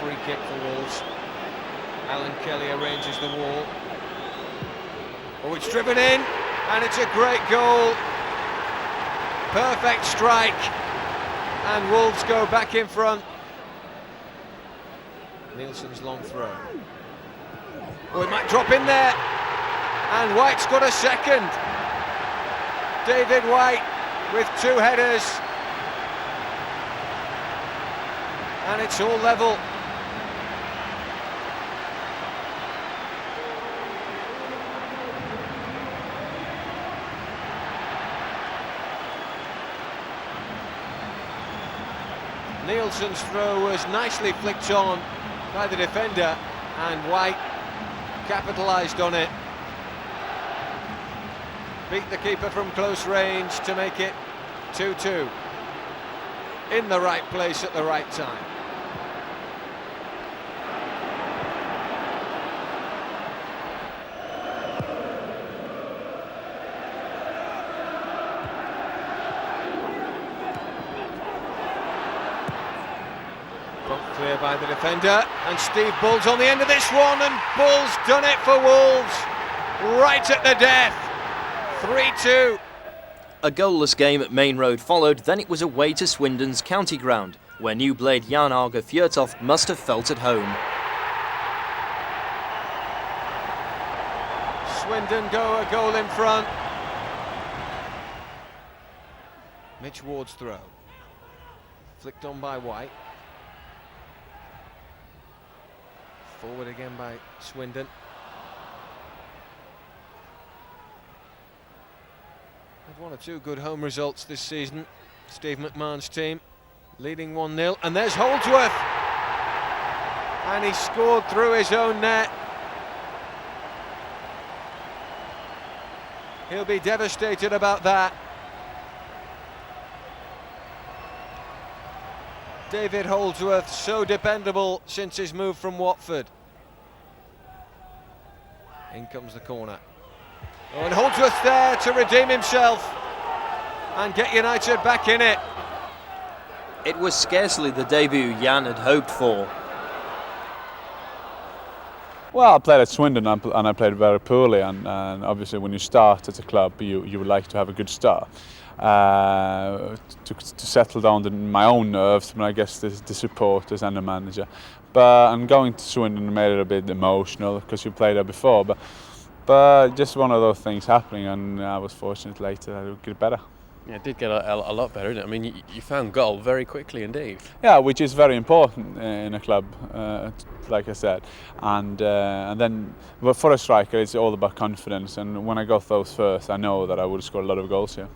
Free kick for Wolves. Alan Kelly arranges the wall. Oh, it's driven in, and it's a great goal. Perfect strike, and Wolves go back in front. Nielsen's long throw. Oh, it might drop in there, and White's got a second. David White with 2 headers, and it's all level. Nielsen's throw was nicely flicked on by the defender, and White capitalised on it. Beat the keeper from close range to make it 2-2. In the right place at the right time. Clear by the defender, and Steve Bull's on the end of this one, and Bull's done it for Wolves, right at the death. 3-2. A goalless game at Main Road followed, then it was away to Swindon's county ground, where new blade Jan Arge Fjørtoft must have felt at home. Swindon go a goal in front. Mitch Ward's throw. Flicked on by White. Forward again by Swindon. Had one or two good home results this season. Steve McMahon's team leading 1-0, and there's Holdsworth, and he scored through his own net. He'll be devastated about that. David Holdsworth, so dependable since his move from Watford. In comes the corner. Oh, and Holdsworth there to redeem himself and get United back in it. It was scarcely the debut Jan had hoped for. Well, I played at Swindon and I played very poorly, and obviously when you start at a club you would like to have a good start. To settle down my own nerves, but I guess the supporters and the manager. And going to Swindon made it a bit emotional because you played there before, but just one of those things happening, and I was fortunate later that it would get better. Yeah, it did get a lot better, didn't it? I mean, you found goal very quickly indeed. Yeah, which is very important in a club, like I said. And then, but for a striker, it's all about confidence. And when I got those first, I know that I would have scored a lot of goals here.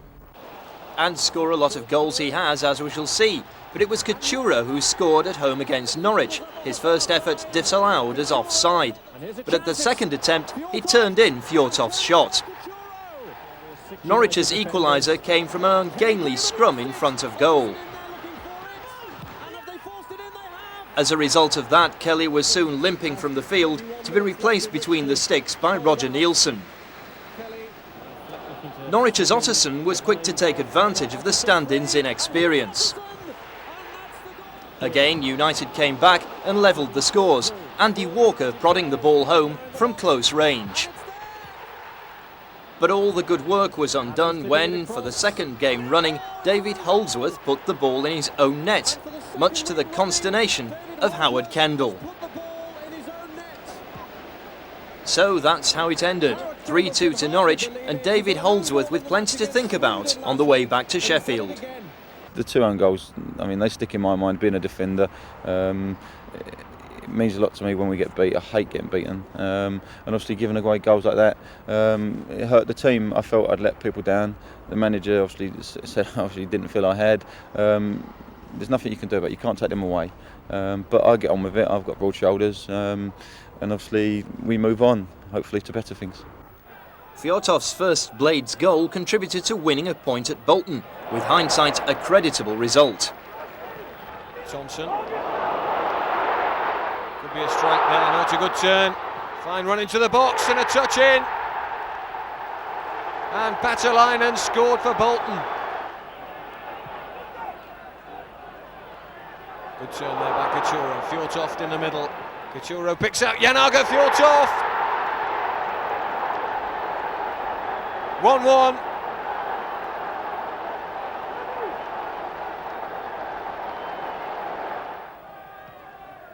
And score a lot of goals he has, as we shall see. But it was Kachura who scored at home against Norwich. His first effort disallowed as offside. But at the second attempt, he turned in Fjørtoft's shot. Norwich's equaliser came from an ungainly scrum in front of goal. As a result of that, Kelly was soon limping from the field to be replaced between the sticks by Roger Nielsen. Norwich's Otterson was quick to take advantage of the stand-in's inexperience. Again, United came back and levelled the scores, Andy Walker prodding the ball home from close range. But all the good work was undone when, for the second game running, David Holdsworth put the ball in his own net, much to the consternation of Howard Kendall. So that's how it ended, 3-2 to Norwich, and David Holdsworth with plenty to think about on the way back to Sheffield. The two own goals, I mean, they stick in my mind. Being a defender, it means a lot to me when we get beat. I hate getting beaten, and obviously giving away goals like that, it hurt the team. I felt I'd let people down. The manager obviously said obviously didn't feel I had. There's nothing you can do about it. You can't take them away. But I get on with it. I've got broad shoulders, and obviously we move on, hopefully to better things. Fjørtoft's first Blades goal contributed to winning a point at Bolton, with hindsight a creditable result. Thompson. Could be a strike there, not a good turn. Fine run into the box and a touch in. And Patalainen scored for Bolton. Good turn there by Kachura. Fjørtoft in the middle. Kachura picks out Jan Arge Fjørtoft. 1-1.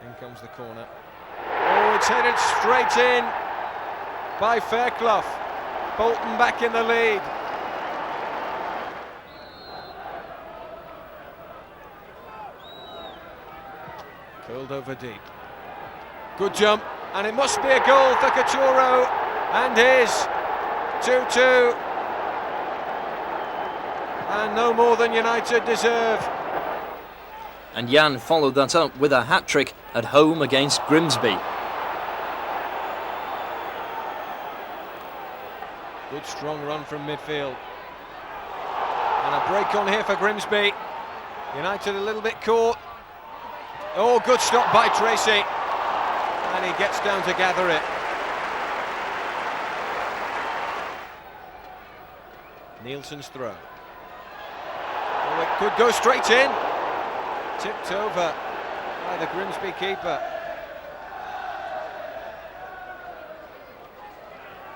In comes the corner. Oh, it's headed straight in by Fairclough. Bolton back in the lead. Curled over deep. Good jump, and it must be a goal for Kachura, and his 2-2. And no more than United deserve. and Jan followed that up with a hat-trick at home against Grimsby. Good strong run from midfield. And a break on here for Grimsby. United a little bit caught. Oh, good stop by Tracy. And he gets down to gather it. Nielsen's throw. Oh, it could go straight in. Tipped over by the Grimsby keeper.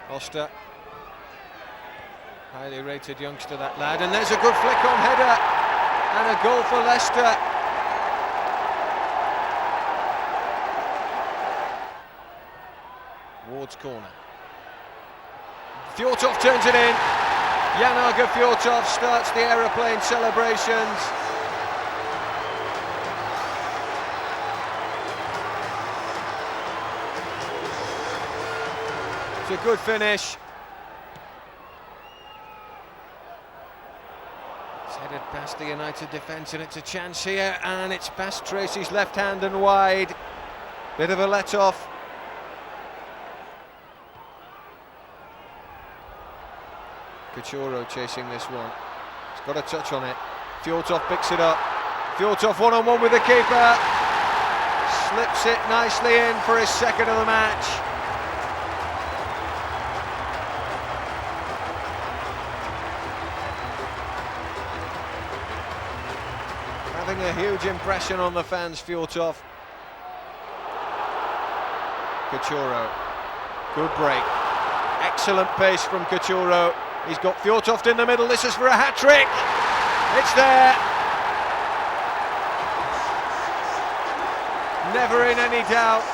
Foster. Highly rated youngster, that lad. And there's a good flick on header. And a goal for Leicester. Ward's corner. Fjortov turns it in. Jan-Åge Fjortov starts the aeroplane celebrations. It's a good finish. It's headed past the United defence, and it's a chance here, and it's past Tracy's left hand and wide. Bit of a let-off. Couture chasing this one. He's got a touch on it. Fjortov picks it up. Fjortov one-on-one with the keeper. Slips it nicely in for his second of the match. Having a huge impression on the fans, Fjortov. Couture. Good break. Excellent pace from Couture. He's got Fjortov in the middle. This is for a hat-trick. It's there. Never in any doubt.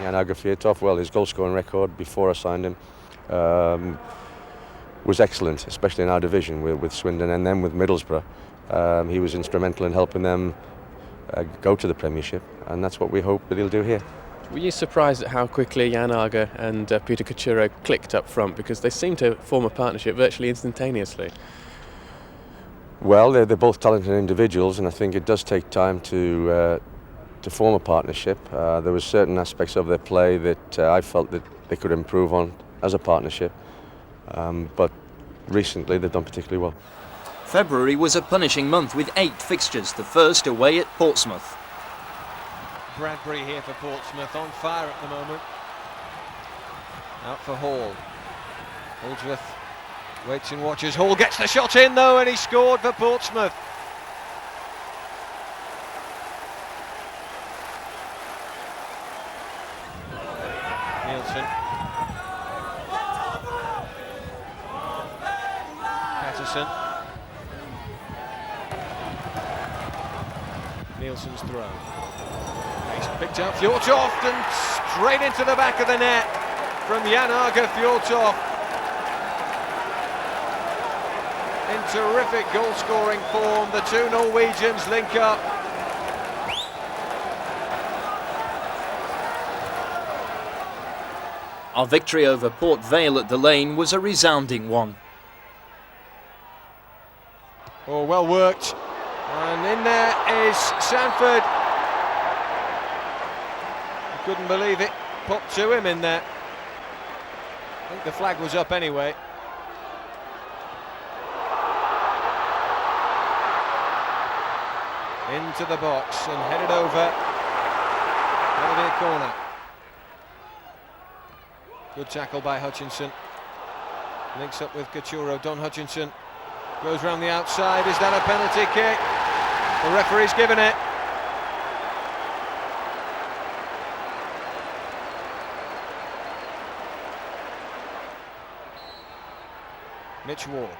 Jan-Åge Fjortov, well, his goal-scoring record before I signed him was excellent, especially in our division with Swindon and then with Middlesbrough. He was instrumental in helping them go to the Premiership, and that's what we hope that he'll do here. Were you surprised at how quickly Jan-Åge and Peter Couture clicked up front, because they seemed to form a partnership virtually instantaneously? Well, they're both talented individuals, and I think it does take time to form a partnership. There were certain aspects of their play that I felt that they could improve on as a partnership, but recently they've done particularly well. February was a punishing month with 8 fixtures, the first away at Portsmouth. Bradbury here for Portsmouth, on fire at the moment. Out for Hall. Holdsworth waits and watches. Hall gets the shot in though, and he scored for Portsmouth. Nielsen. Patterson. Nielsen's throw. He's picked out Fjortov and straight into the back of the net from Jan-Åge Fjortov. In terrific goal-scoring form, the two Norwegians link up. Our victory over Port Vale at the Lane was a resounding one. Oh, well worked. And in there is Sanford. I couldn't believe it. Popped to him in there. I think the flag was up anyway. Into the box and headed over. That'll be a corner. Good tackle by Hutchinson. Links up with Couture. Don Hutchinson goes round the outside. Is that a penalty kick? The referee's given it. Mitch Ward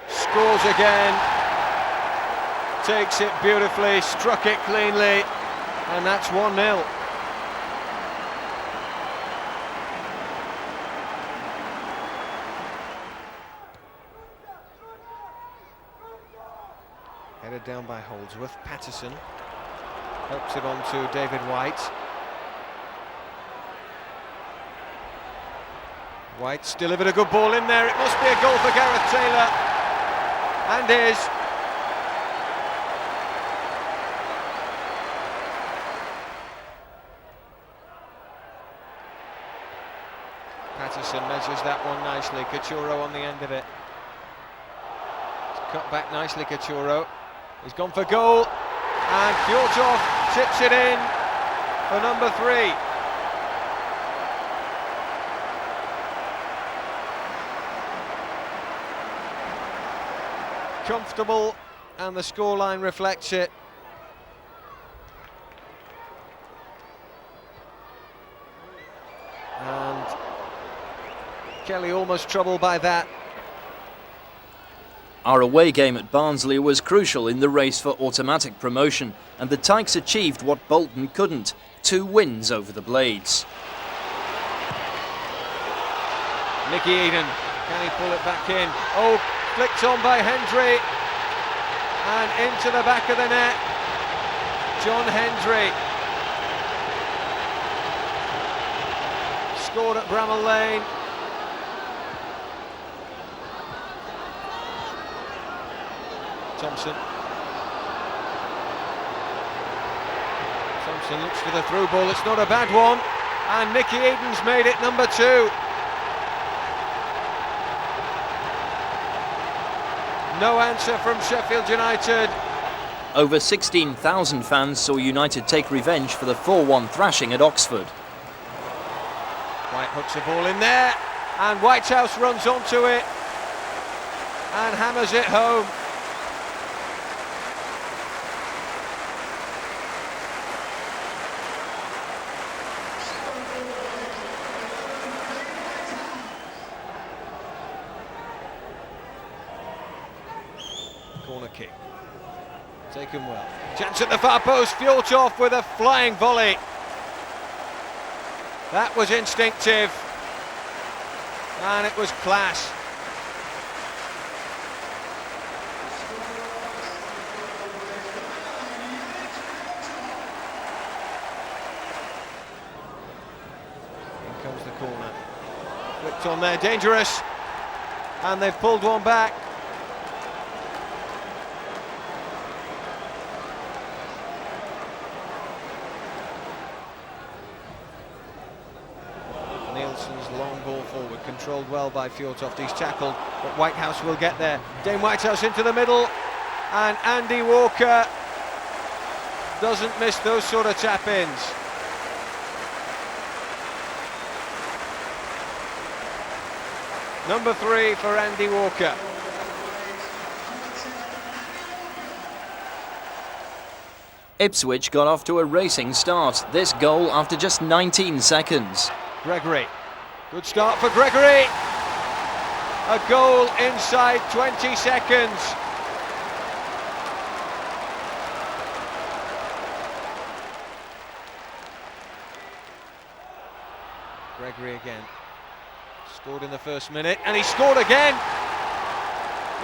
scores again. Takes it beautifully, struck it cleanly, and that's 1-0. Headed down by Holdsworth. Patterson helps it on to David White. White's delivered a good ball in there. It must be a goal for Gareth Taylor. And is. Patterson measures that one nicely. Cachuro on the end of it. It's cut back nicely, Cachuro. He's gone for goal. And Fjortov chips it in for number 3. Comfortable, and the scoreline reflects it. And Kelly almost troubled by that. Our away game at Barnsley was crucial in the race for automatic promotion, and the Tykes achieved what Bolton couldn't: 2 wins over the Blades. Nicky Eden, can he pull it back in? Oh, flicked on by Hendry, and into the back of the net. John Hendry scored at Bramall Lane. Thompson looks for the through ball. It's not a bad one, and Nicky Eden's made it number 2. No answer from Sheffield United. Over 16,000 fans saw United take revenge for the 4-1 thrashing at Oxford. White hooks the ball in there, and Whitehouse runs onto it and hammers it home. Corner kick, taken well. Chance at the far post, Fjortov with a flying volley. That was instinctive, and it was class. In comes the corner. Flicked on there, dangerous, and they've pulled one back. Long ball forward, controlled well by Fjortov. He's tackled, but Whitehouse will get there. Dane Whitehouse into the middle, and Andy Walker doesn't miss those sort of tap-ins. Number 3 for Andy Walker. Ipswich got off to a racing start. This goal after just 19 seconds. Gregory. Good start for Gregory. A goal inside 20 seconds. Gregory again. Scored in the first minute, and he scored again.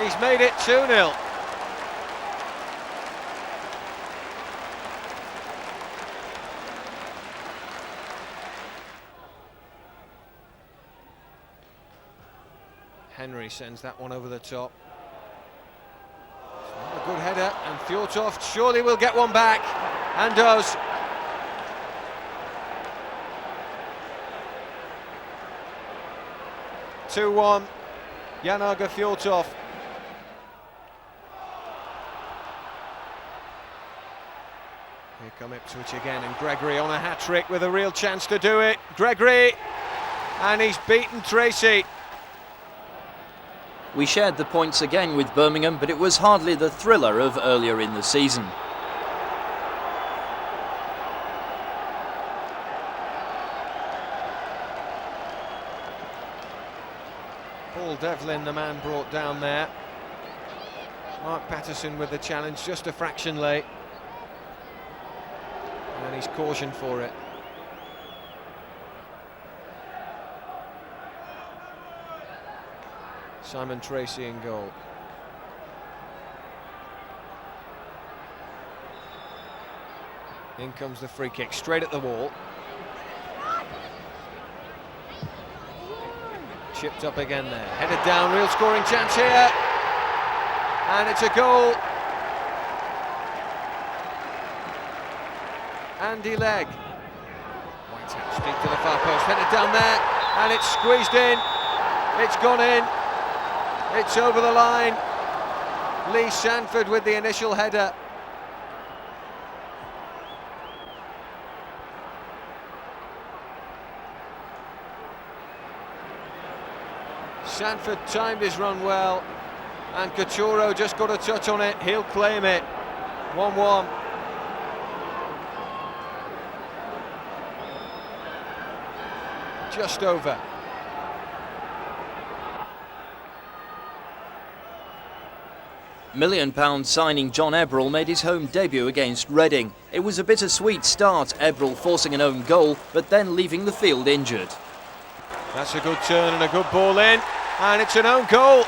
He's made it 2-0. Henry sends that one over the top. It's not a good header, and Fjortov surely will get one back, and does. (2-1), Jan-Åge Fjortov. Here come Ipswich again, and Gregory on a hat-trick with a real chance to do it. Gregory, and he's beaten Tracy. We shared the points again with Birmingham, but it was hardly the thriller of earlier in the season. Paul Devlin, the man brought down there. Mark Patterson with the challenge, just a fraction late. And he's cautioned for it. Simon Tracy in goal. In comes the free kick, straight at the wall. Chipped up again there, headed down, real scoring chance here, and it's a goal. Andy Legg, Whitehouse deep to the far post, headed down there, and it's squeezed in, it's gone in, it's over the line. Lee Sanford with the initial header. Sanford timed his run well, and Cachorro just got a touch on it, he'll claim it. 1-1. Just over. £1 million signing John Ebrell made his home debut against Reading. It was a bittersweet start, Ebrell forcing an own goal, but then leaving the field injured. That's a good turn and a good ball in, and it's an own goal.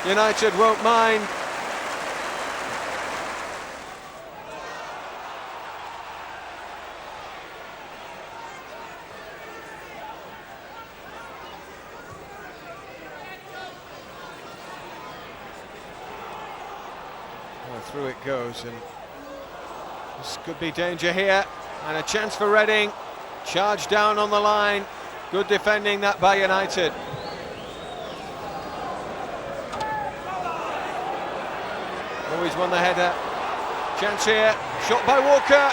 United won't mind. Well, through it goes, and this could be danger here, and a chance for Reading. Charge down on the line. Good defending that by United. Always won the header. Chance here, shot by Walker,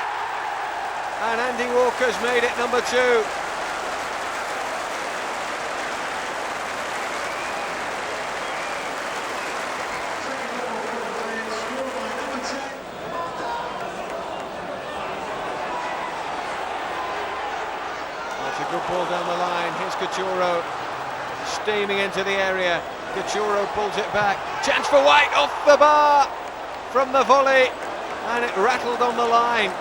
and Andy Walker's made it number 2. That's a good ball down the line. Here's Cachorro steaming into the area. Cachorro pulls it back. Chance for White, off the bar from the volley, and it rattled on the line.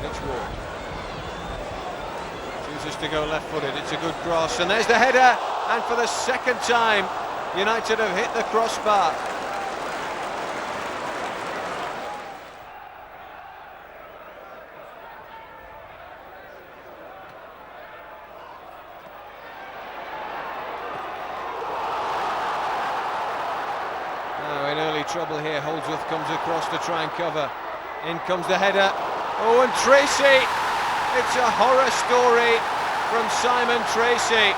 Mitch Ward chooses to go left-footed. It's a good cross, and there's the header, and for the second time United have hit the crossbar. In early trouble here, Holdsworth comes across to try and cover. In comes the header. Oh, and Tracy! It's a horror story from Simon Tracy.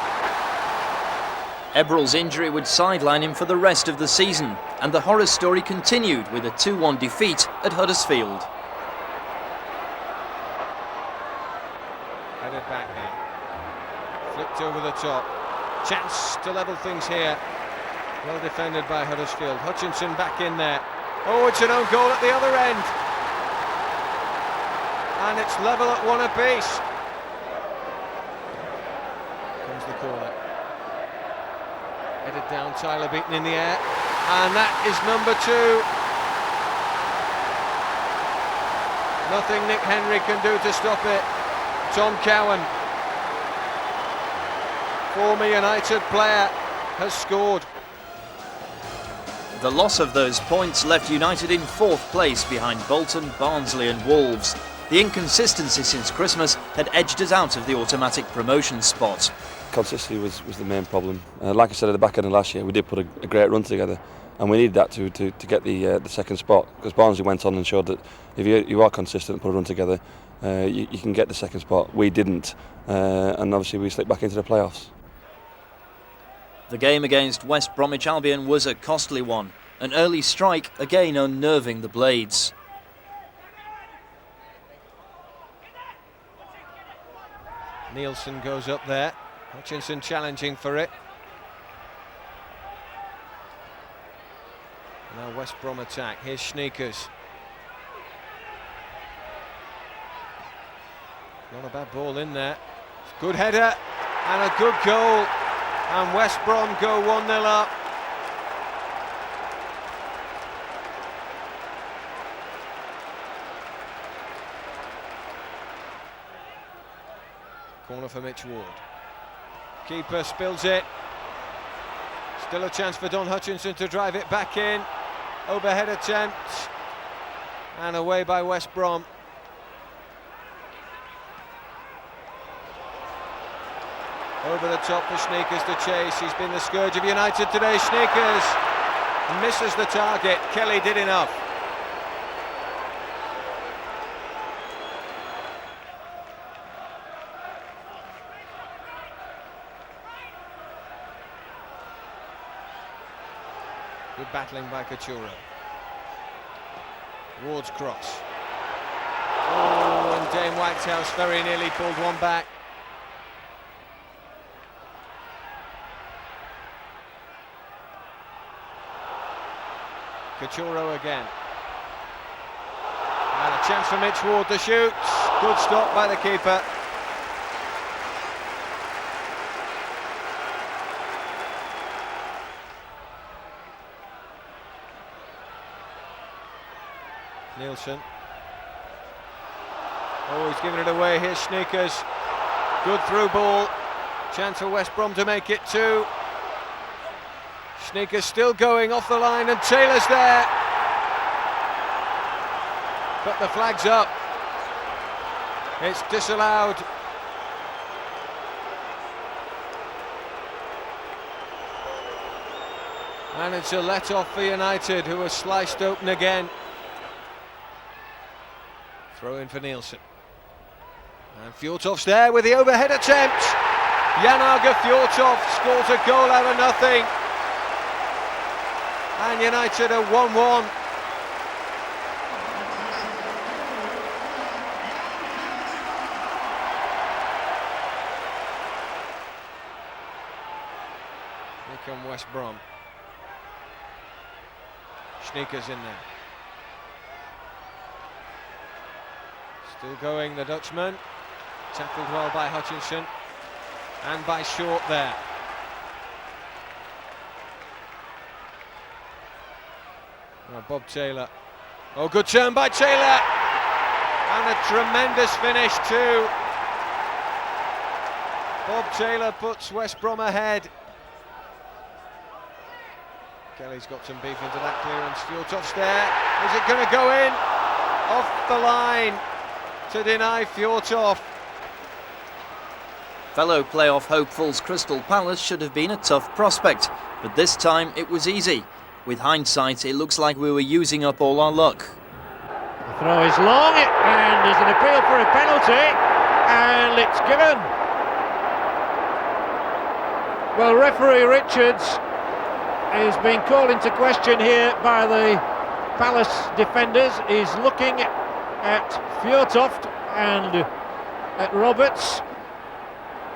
Ebrell's injury would sideline him for the rest of the season, and the horror story continued with a 2-1 defeat at Huddersfield. Headed back now. Flipped over the top. Chance to level things here. Well defended by Huddersfield. Hutchinson back in there. Oh, it's an own goal at the other end. And it's level at 1 apiece. Comes the corner. Headed down, Tyler Beaton in the air. And that is number 2. Nothing Nick Henry can do to stop it. Tom Cowan, former United player, has scored. The loss of those points left United in 4th place behind Bolton, Barnsley and Wolves. The inconsistency since Christmas had edged us out of the automatic promotion spot. Consistency was the main problem. Like I said at the back end of last year, we did put a great run together, and we needed that to get the second spot, because Barnsley went on and showed that if you are consistent and put a run together, you can get the second spot. We didn't, and obviously we slipped back into the playoffs. The game against West Bromwich Albion was a costly one. An early strike again unnerving the Blades. Nielsen goes up there. Hutchinson challenging for it. Now West Brom attack. Here's Sneakers. Not a bad ball in there. Good header and a good goal. And West Brom go 1-0 up. Corner for Mitch Ward. Keeper spills it. Still a chance for Don Hutchinson to drive it back in. Overhead attempt. And away by West Brom. Over the top for Sneakers to chase. He's been the scourge of United today. Sneakers misses the target. Kelly did enough. Good battling by Cachuro. Ward's cross. Oh, and Dame Whitehouse very nearly pulled one back. Cachuro again. And a chance for Mitch Ward to shoot. Good stop by the keeper. Nielsen. Oh, he's giving it away. Here's Sneakers. Good through ball. Chance for West Brom to make it 2. Sneakers still going off the line, and Taylor's there. But the flag's up. It's disallowed. And it's a let-off for United, who are sliced open again. Throw in for Nielsen. And Fjortoft's there with the overhead attempt. Jan-Åge Fjortoft scores a goal out of nothing. And United are 1-1. Here come West Brom. Sneakers in there. Still going, the Dutchman. Tackled well by Hutchinson. And by Short there. Oh, Bob Taylor. Oh, good turn by Taylor. And a tremendous finish too. Bob Taylor puts West Brom ahead. Kelly's got some beef into that clearance. Fjortoft's there. Is it going to go in? Off the line to deny Fjortoft. Fellow playoff hopefuls Crystal Palace should have been a tough prospect, but this time it was easy. With hindsight, it looks like we were using up all our luck. The throw is long, and there's an appeal for a penalty, and it's given. Well, referee Richards is being called into question here by the Palace defenders. He's looking at Fjortoft and at Roberts.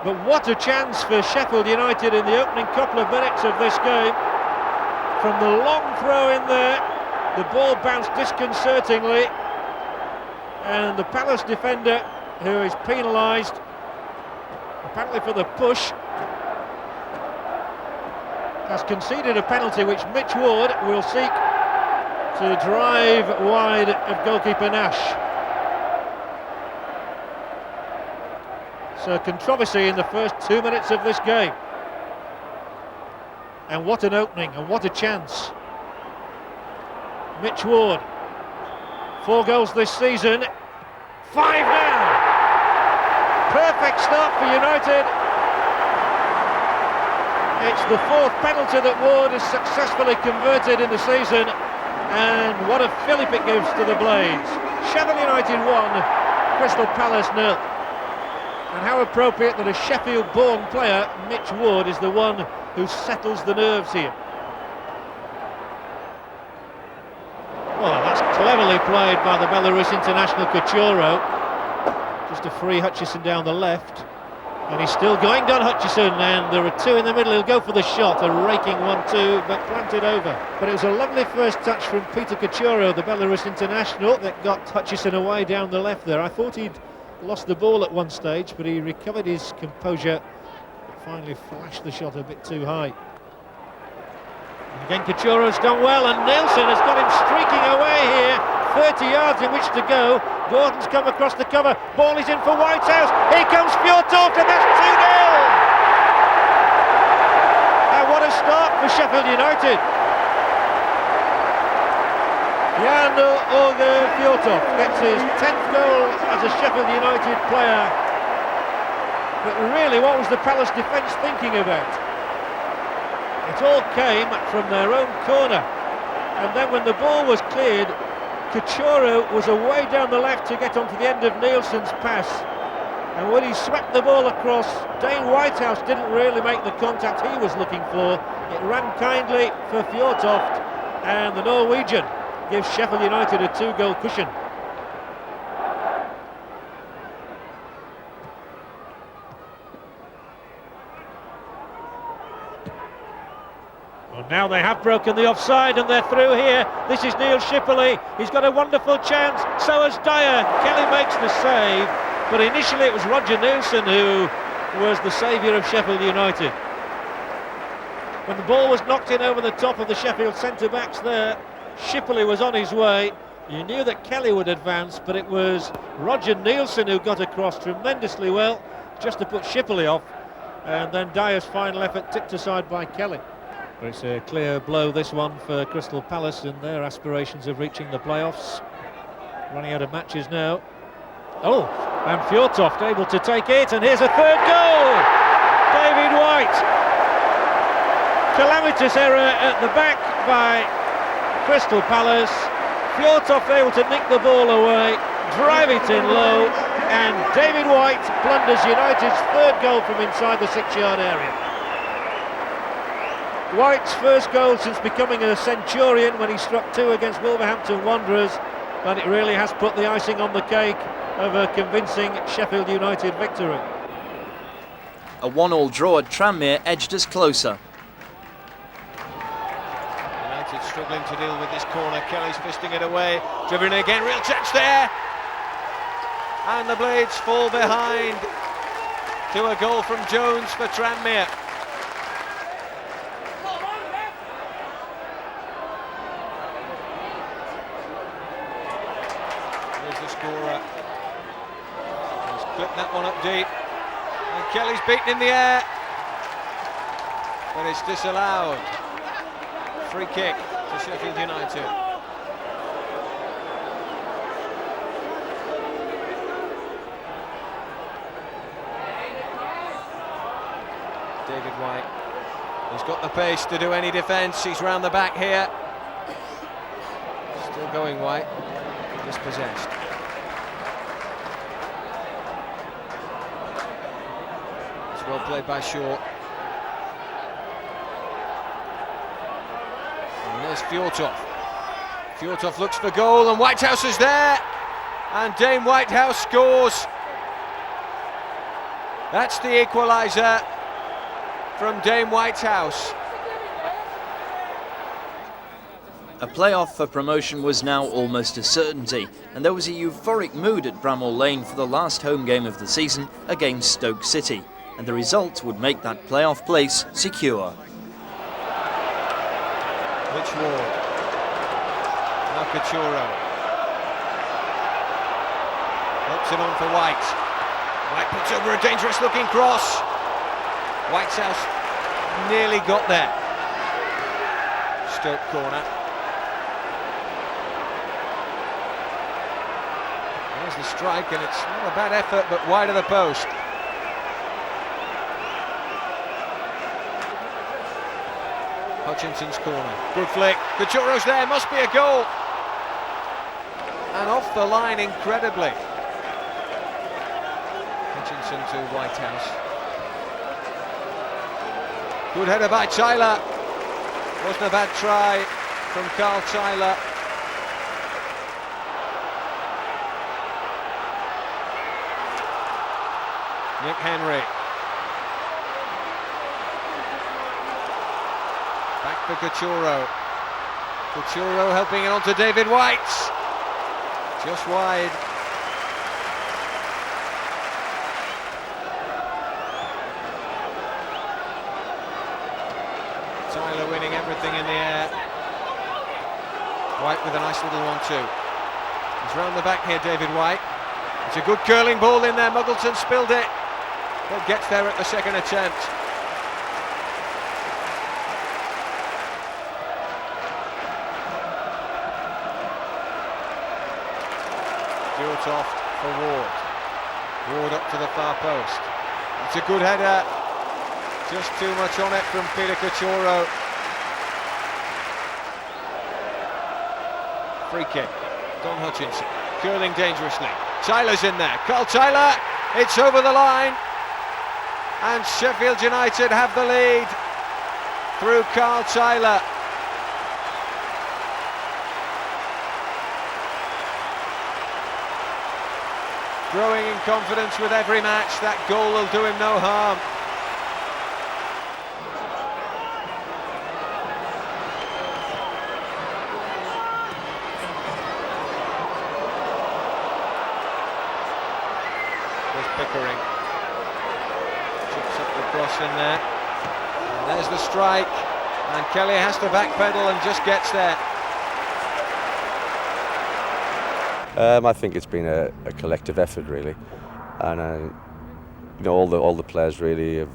But what a chance for Sheffield United in the opening couple of minutes of this game. From the long throw in there, the ball bounced disconcertingly, and the Palace defender, who is penalised apparently for the push, has conceded a penalty which Mitch Ward will seek to drive wide of goalkeeper Nash. So controversy in the first 2 minutes of this game. And what an opening, and what a chance. Mitch Ward, 4 goals this season, 5 now. Perfect start for United. It's the 4th penalty that Ward has successfully converted in the season, and what a fillip it gives to the Blades. Sheffield United 1, Crystal Palace 0. And how appropriate that a Sheffield-born player, Mitch Ward, is the one who settles the nerves here. Well, that's cleverly played by the Belarus international Cachuro. Just to free Hutchison down the left. And he's still going down Hutchison, and there are 2 in the middle. He'll go for the shot, a raking 1-2, but planted over. But it was a lovely first touch from Peter Cachuro, the Belarus international, that got Hutchison away down the left there. I thought he'd lost the ball at one stage, but he recovered his composure, but finally flashed the shot a bit too high. And again, Cachuro's done well, and Nielsen has got him streaking away here. 30 yards in which to go. Gordon's come across the cover. Ball is in for Whitehouse. Here comes Fjortoft, and that's 2-0. And what what a start for Sheffield United. Jan Åge Fjortoft gets his 10th goal as a Sheffield United player. But really, what was the Palace defence thinking about? It all came from their own corner. And then when the ball was cleared, Kachoro was away down the left to get onto the end of Nielsen's pass. And when he swept the ball across, Dane Whitehouse didn't really make the contact he was looking for. It ran kindly for Fjortoft, and the Norwegian gives Sheffield United a 2-goal cushion. Well, now they have broken the offside and they're through here. This is Neil Shipley. He's got a wonderful chance. So has Dyer. Kelly makes the save, but initially it was Roger Nielsen who was the saviour of Sheffield United. When the ball was knocked in over the top of the Sheffield centre-backs there, Shipley was on his way. You knew that Kelly would advance, but it was Roger Nielsen who got across tremendously well, just to put Shipley off, and then Dyer's final effort tipped aside by Kelly. But it's a clear blow, this one, for Crystal Palace in their aspirations of reaching the playoffs. Running out of matches now. Oh, and Fjortoft able to take it, and here's a third goal! David White. Calamitous error at the back by Crystal Palace. Fjortoft able to nick the ball away, drive it in low, and David White blunders United's third goal from inside the 6-yard area. White's first goal since becoming a Centurion when he struck 2 against Wolverhampton Wanderers, and it really has put the icing on the cake of a convincing Sheffield United victory. A 1-1 draw at Tranmere edged us closer. United struggling to deal with this corner. Kelly's fisting it away, dribbling again, real chance there, and the Blades fall behind to a goal from Jones for Tranmere. There's the scorer. He's clipped that one up deep, and Kelly's beaten in the air, but it's disallowed. Free kick to Sheffield United. David White, he's got the pace to do any defence. He's round the back here. Still going White, dispossessed. It's well played by Shaw. There's Fjortoft. Fjortoft looks for goal, and Whitehouse is there, and Dane Whitehouse scores. That's the equaliser from Dane Whitehouse. A playoff for promotion was now almost a certainty, and there was a euphoric mood at Bramall Lane for the last home game of the season against Stoke City, and the result would make that playoff place secure. Mitch Ward. Now Kachoro. Helps it on for White. White puts over a dangerous looking cross. Whitehouse nearly got there. Stoke corner. There's the strike, and it's not a bad effort, but wide of the post. Hutchinson's corner. Good flick. Kachoro's there, must be a goal. And off the line incredibly. Hutchinson to Whitehouse. Good header by Tyler. Wasn't a bad try from Carl Tyler. Nick Henry. Back for Kachoro. Kachoro helping it on to David White. Just wide. Tyler winning everything in the air. White with a nice little 1-2. He's round the back here, David White. It's a good curling ball in there. Muggleton spilled it, but gets there at the second attempt. Fjortoft for Ward. Ward up to the far post. It's a good header. Just too much on it from Peter Cachorro. Free kick. Don Hutchinson curling dangerously. Tyler's in there. Carl Tyler. It's over the line. And Sheffield United have the lead through Carl Tyler. Growing in confidence with every match. That goal will do him no harm. There's Pickering. Chips up the cross in there. And there's the strike. And Kelly has to backpedal and just gets there. I think it's been a collective effort, really, and you know, all the players really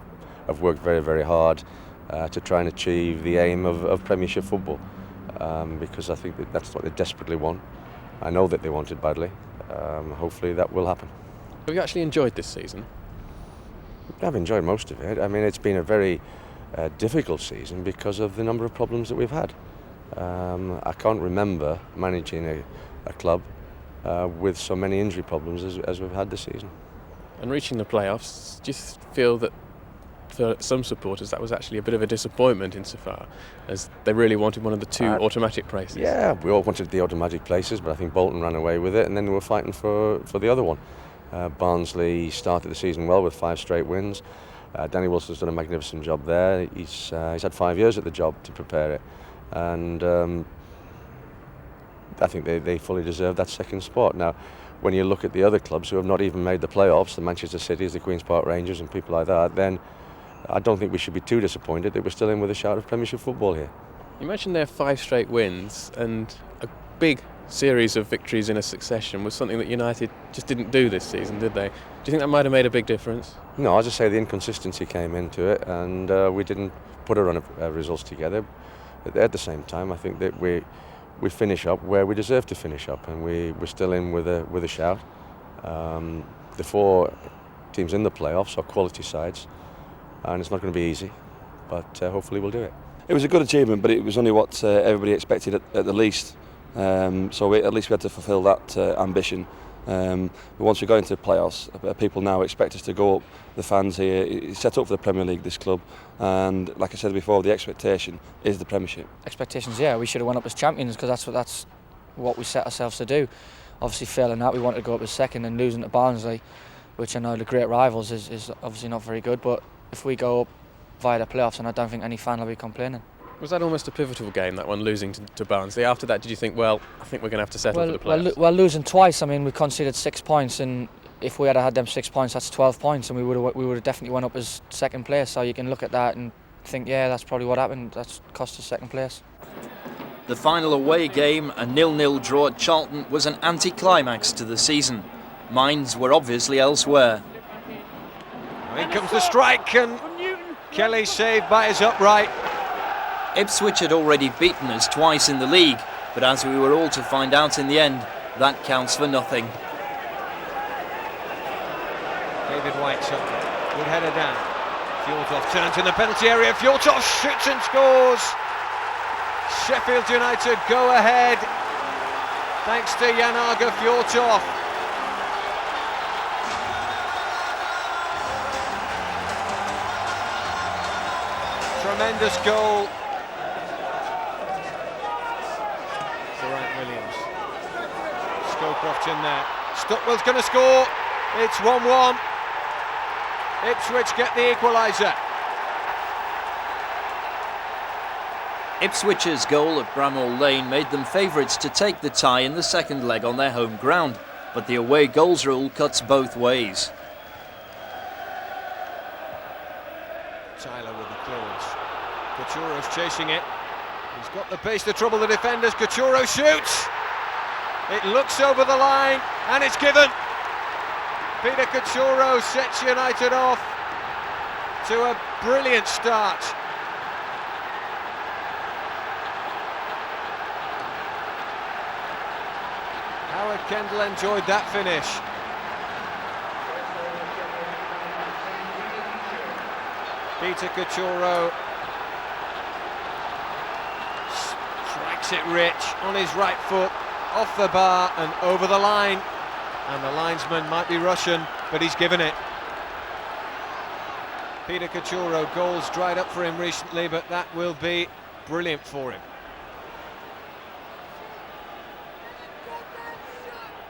have worked very, very hard to try and achieve the aim of Premiership football, because I think that's what they desperately want. I know that they want it badly. Hopefully that will happen. Have you actually enjoyed this season? I've enjoyed most of it. I mean, it's been a very difficult season because of the number of problems that we've had. I can't remember managing a club with so many injury problems as we've had this season. And reaching the playoffs, do you feel that for some supporters that was actually a bit of a disappointment insofar as they really wanted one of the two automatic places? Yeah, we all wanted the automatic places, but I think Bolton ran away with it, and then they were fighting for the other one. Barnsley started the season well with 5 straight wins. Danny Wilson's done a magnificent job there. He's had 5 years at the job to prepare it, and I think they fully deserve that second spot. Now, when you look at the other clubs who have not even made the playoffs, the Manchester Cities, the Queen's Park Rangers and people like that, then I don't think we should be too disappointed that we're still in with a shout of Premiership football here. You mentioned their 5 straight wins, and a big series of victories in a succession was something that United just didn't do this season, did they? Do you think that might have made a big difference? No, as I say, the inconsistency came into it, and we didn't put a run of results together. But at the same time, I think that we finish up where we deserve to finish up, and we're still in with a shout. The 4 teams in the playoffs are quality sides, and it's not going to be easy, but hopefully we'll do it. It was a good achievement, but it was only what everybody expected at the least. So at least we had to fulfil that ambition. But once we go into the playoffs, people now expect us to go up. The fans here, it's set up for the Premier League, this club, and like I said before, the expectation is the Premiership. Expectations, yeah, we should have went up as champions because that's what we set ourselves to do. Obviously failing that, we wanted to go up as second, and losing to Barnsley, which I know the great rivals, is obviously not very good, but if we go up via the playoffs, and I don't think any fan will be complaining. Was that almost a pivotal game, that one, losing to Barnsley? After that, did you think, well, I think we're going to have to settle for the playoffs? Well, losing twice, I mean, we conceded 6 points, and if we had had them 6 points, that's 12 points, and we would have definitely went up as second place. So you can look at that and think, yeah, that's probably what happened. That's cost us second place. The final away game, a 0-0 draw at Charlton, was an anti-climax to the season. Minds were obviously elsewhere. In comes the strike, and Kelly saved by his upright. Ipswich had already beaten us twice in the league, but as we were all to find out in the end, that counts for nothing. David White's up. Good header down. Fjortoft turns in the penalty area. Fjortoft shoots and scores. Sheffield United go ahead thanks to Jan-Åge Fjortoft. Tremendous goal. Williams. Scowcroft's in there. Stockwell's going to score. It's 1-1. Ipswich get the equaliser. Ipswich's goal at Bramall Lane made them favourites to take the tie in the second leg on their home ground, but the away goals rule cuts both ways. Tyler with the close. Cachorro's chasing it. He's got the pace to trouble the defenders. Cachorro shoots. It looks over the line, and it's given. Peter Cachorro sets United off to a brilliant start. How Howard Kendall enjoyed that finish. Peter Cachorro strikes it rich on his right foot, off the bar and over the line. And the linesman might be Russian, but he's given it. Peter Cachorro, goals dried up for him recently, but that will be brilliant for him.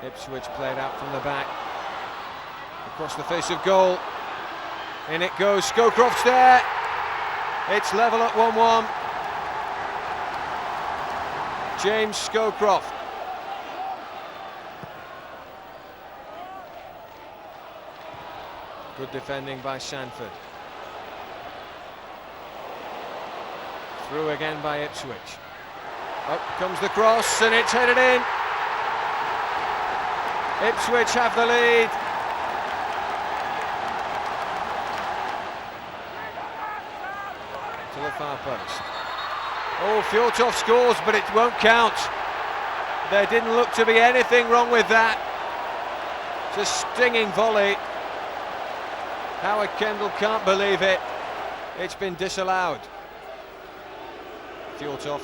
Ipswich played out from the back, across the face of goal. In it goes, Scowcroft's there. It's level at 1-1. James Scowcroft. Good defending by Sanford. Through again by Ipswich. Up comes the cross and it's headed in. Ipswich have the lead. To the far post. Oh, Fjortov scores, but it won't count. There didn't look to be anything wrong with that. It's a stinging volley. Howard Kendall can't believe it. It's been disallowed. Fjortov.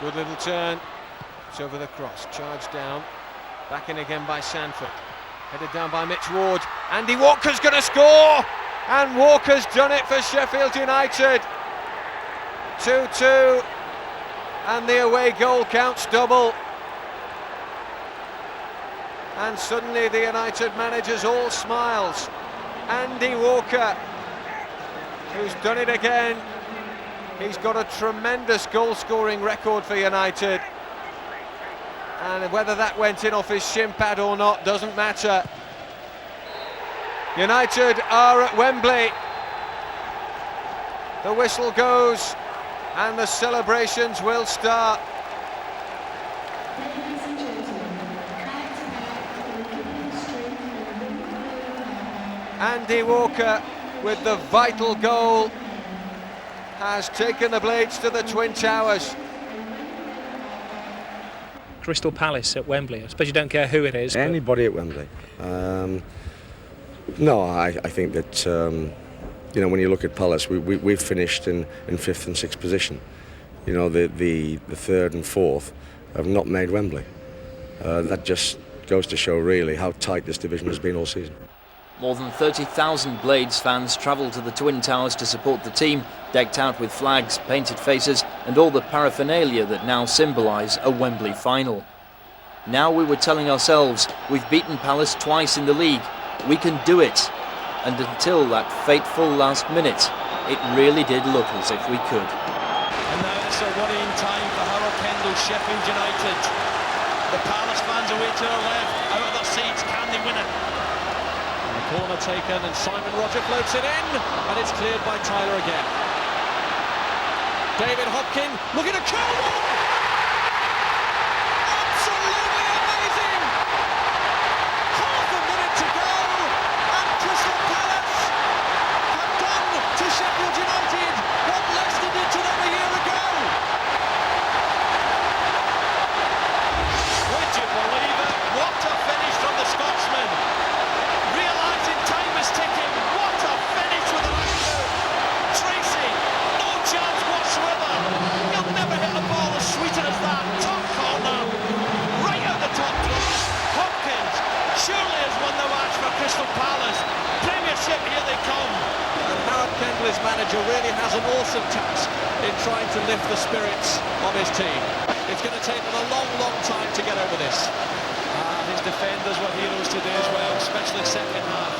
Good little turn. It's over the cross. Charged down. Back in again by Sanford. Headed down by Mitch Ward. Andy Walker's going to score! And Walker's done it for Sheffield United. 2-2. And the away goal counts double. And suddenly the United manager's all smiles. Andy Walker, who's done it again. He's got a tremendous goal-scoring record for United. And whether that went in off his shin pad or not doesn't matter. United are at Wembley. The whistle goes and the celebrations will start. Andy Walker, with the vital goal, has taken the Blades to the Twin Towers. Crystal Palace at Wembley. I suppose you don't care who it is. Anybody at Wembley. No, I think that you know, when you look at Palace, we've finished in 5th and 6th position. You know, the 3rd and 4th have not made Wembley. That just goes to show really how tight this division has been all season. More than 30,000 Blades fans travelled to the Twin Towers to support the team, decked out with flags, painted faces and all the paraphernalia that now symbolise a Wembley final. Now we were telling ourselves, we've beaten Palace twice in the league, we can do it. And until that fateful last minute, it really did look as if we could. And now it's a worrying time for Howard Kendall, Sheffield United. The Palace fans away to their left, out of their seats, can they win it? Corner taken and Simon Roger floats it in and it's cleared by Tyler again. David Hopkin looking to curl one! Absolutely amazing! Half a minute to go and Crystal Palace have done to Sheffield United what Leicester did to them a year ago. Would you believe it? What a finish from the Scotsman! Ticking. What a finish with an angle. Tracy, no chance whatsoever. He'll never hit the ball as sweeter as that. Top corner, right out the top drawer. Hopkins surely has won the match for Crystal Palace. Premiership, here they come. And Howard Kendall, his manager, really has an awesome task in trying to lift the spirits of his team. It's going to take them a long, long time to get over this. His defenders were heroes today as well, especially second half.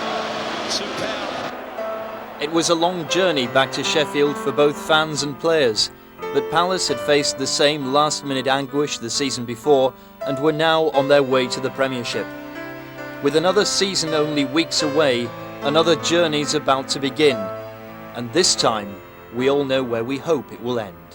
Superb. It was a long journey back to Sheffield for both fans and players, but Palace had faced the same last-minute anguish the season before and were now on their way to the Premiership. With another season only weeks away, another journey's about to begin, and this time we all know where we hope it will end.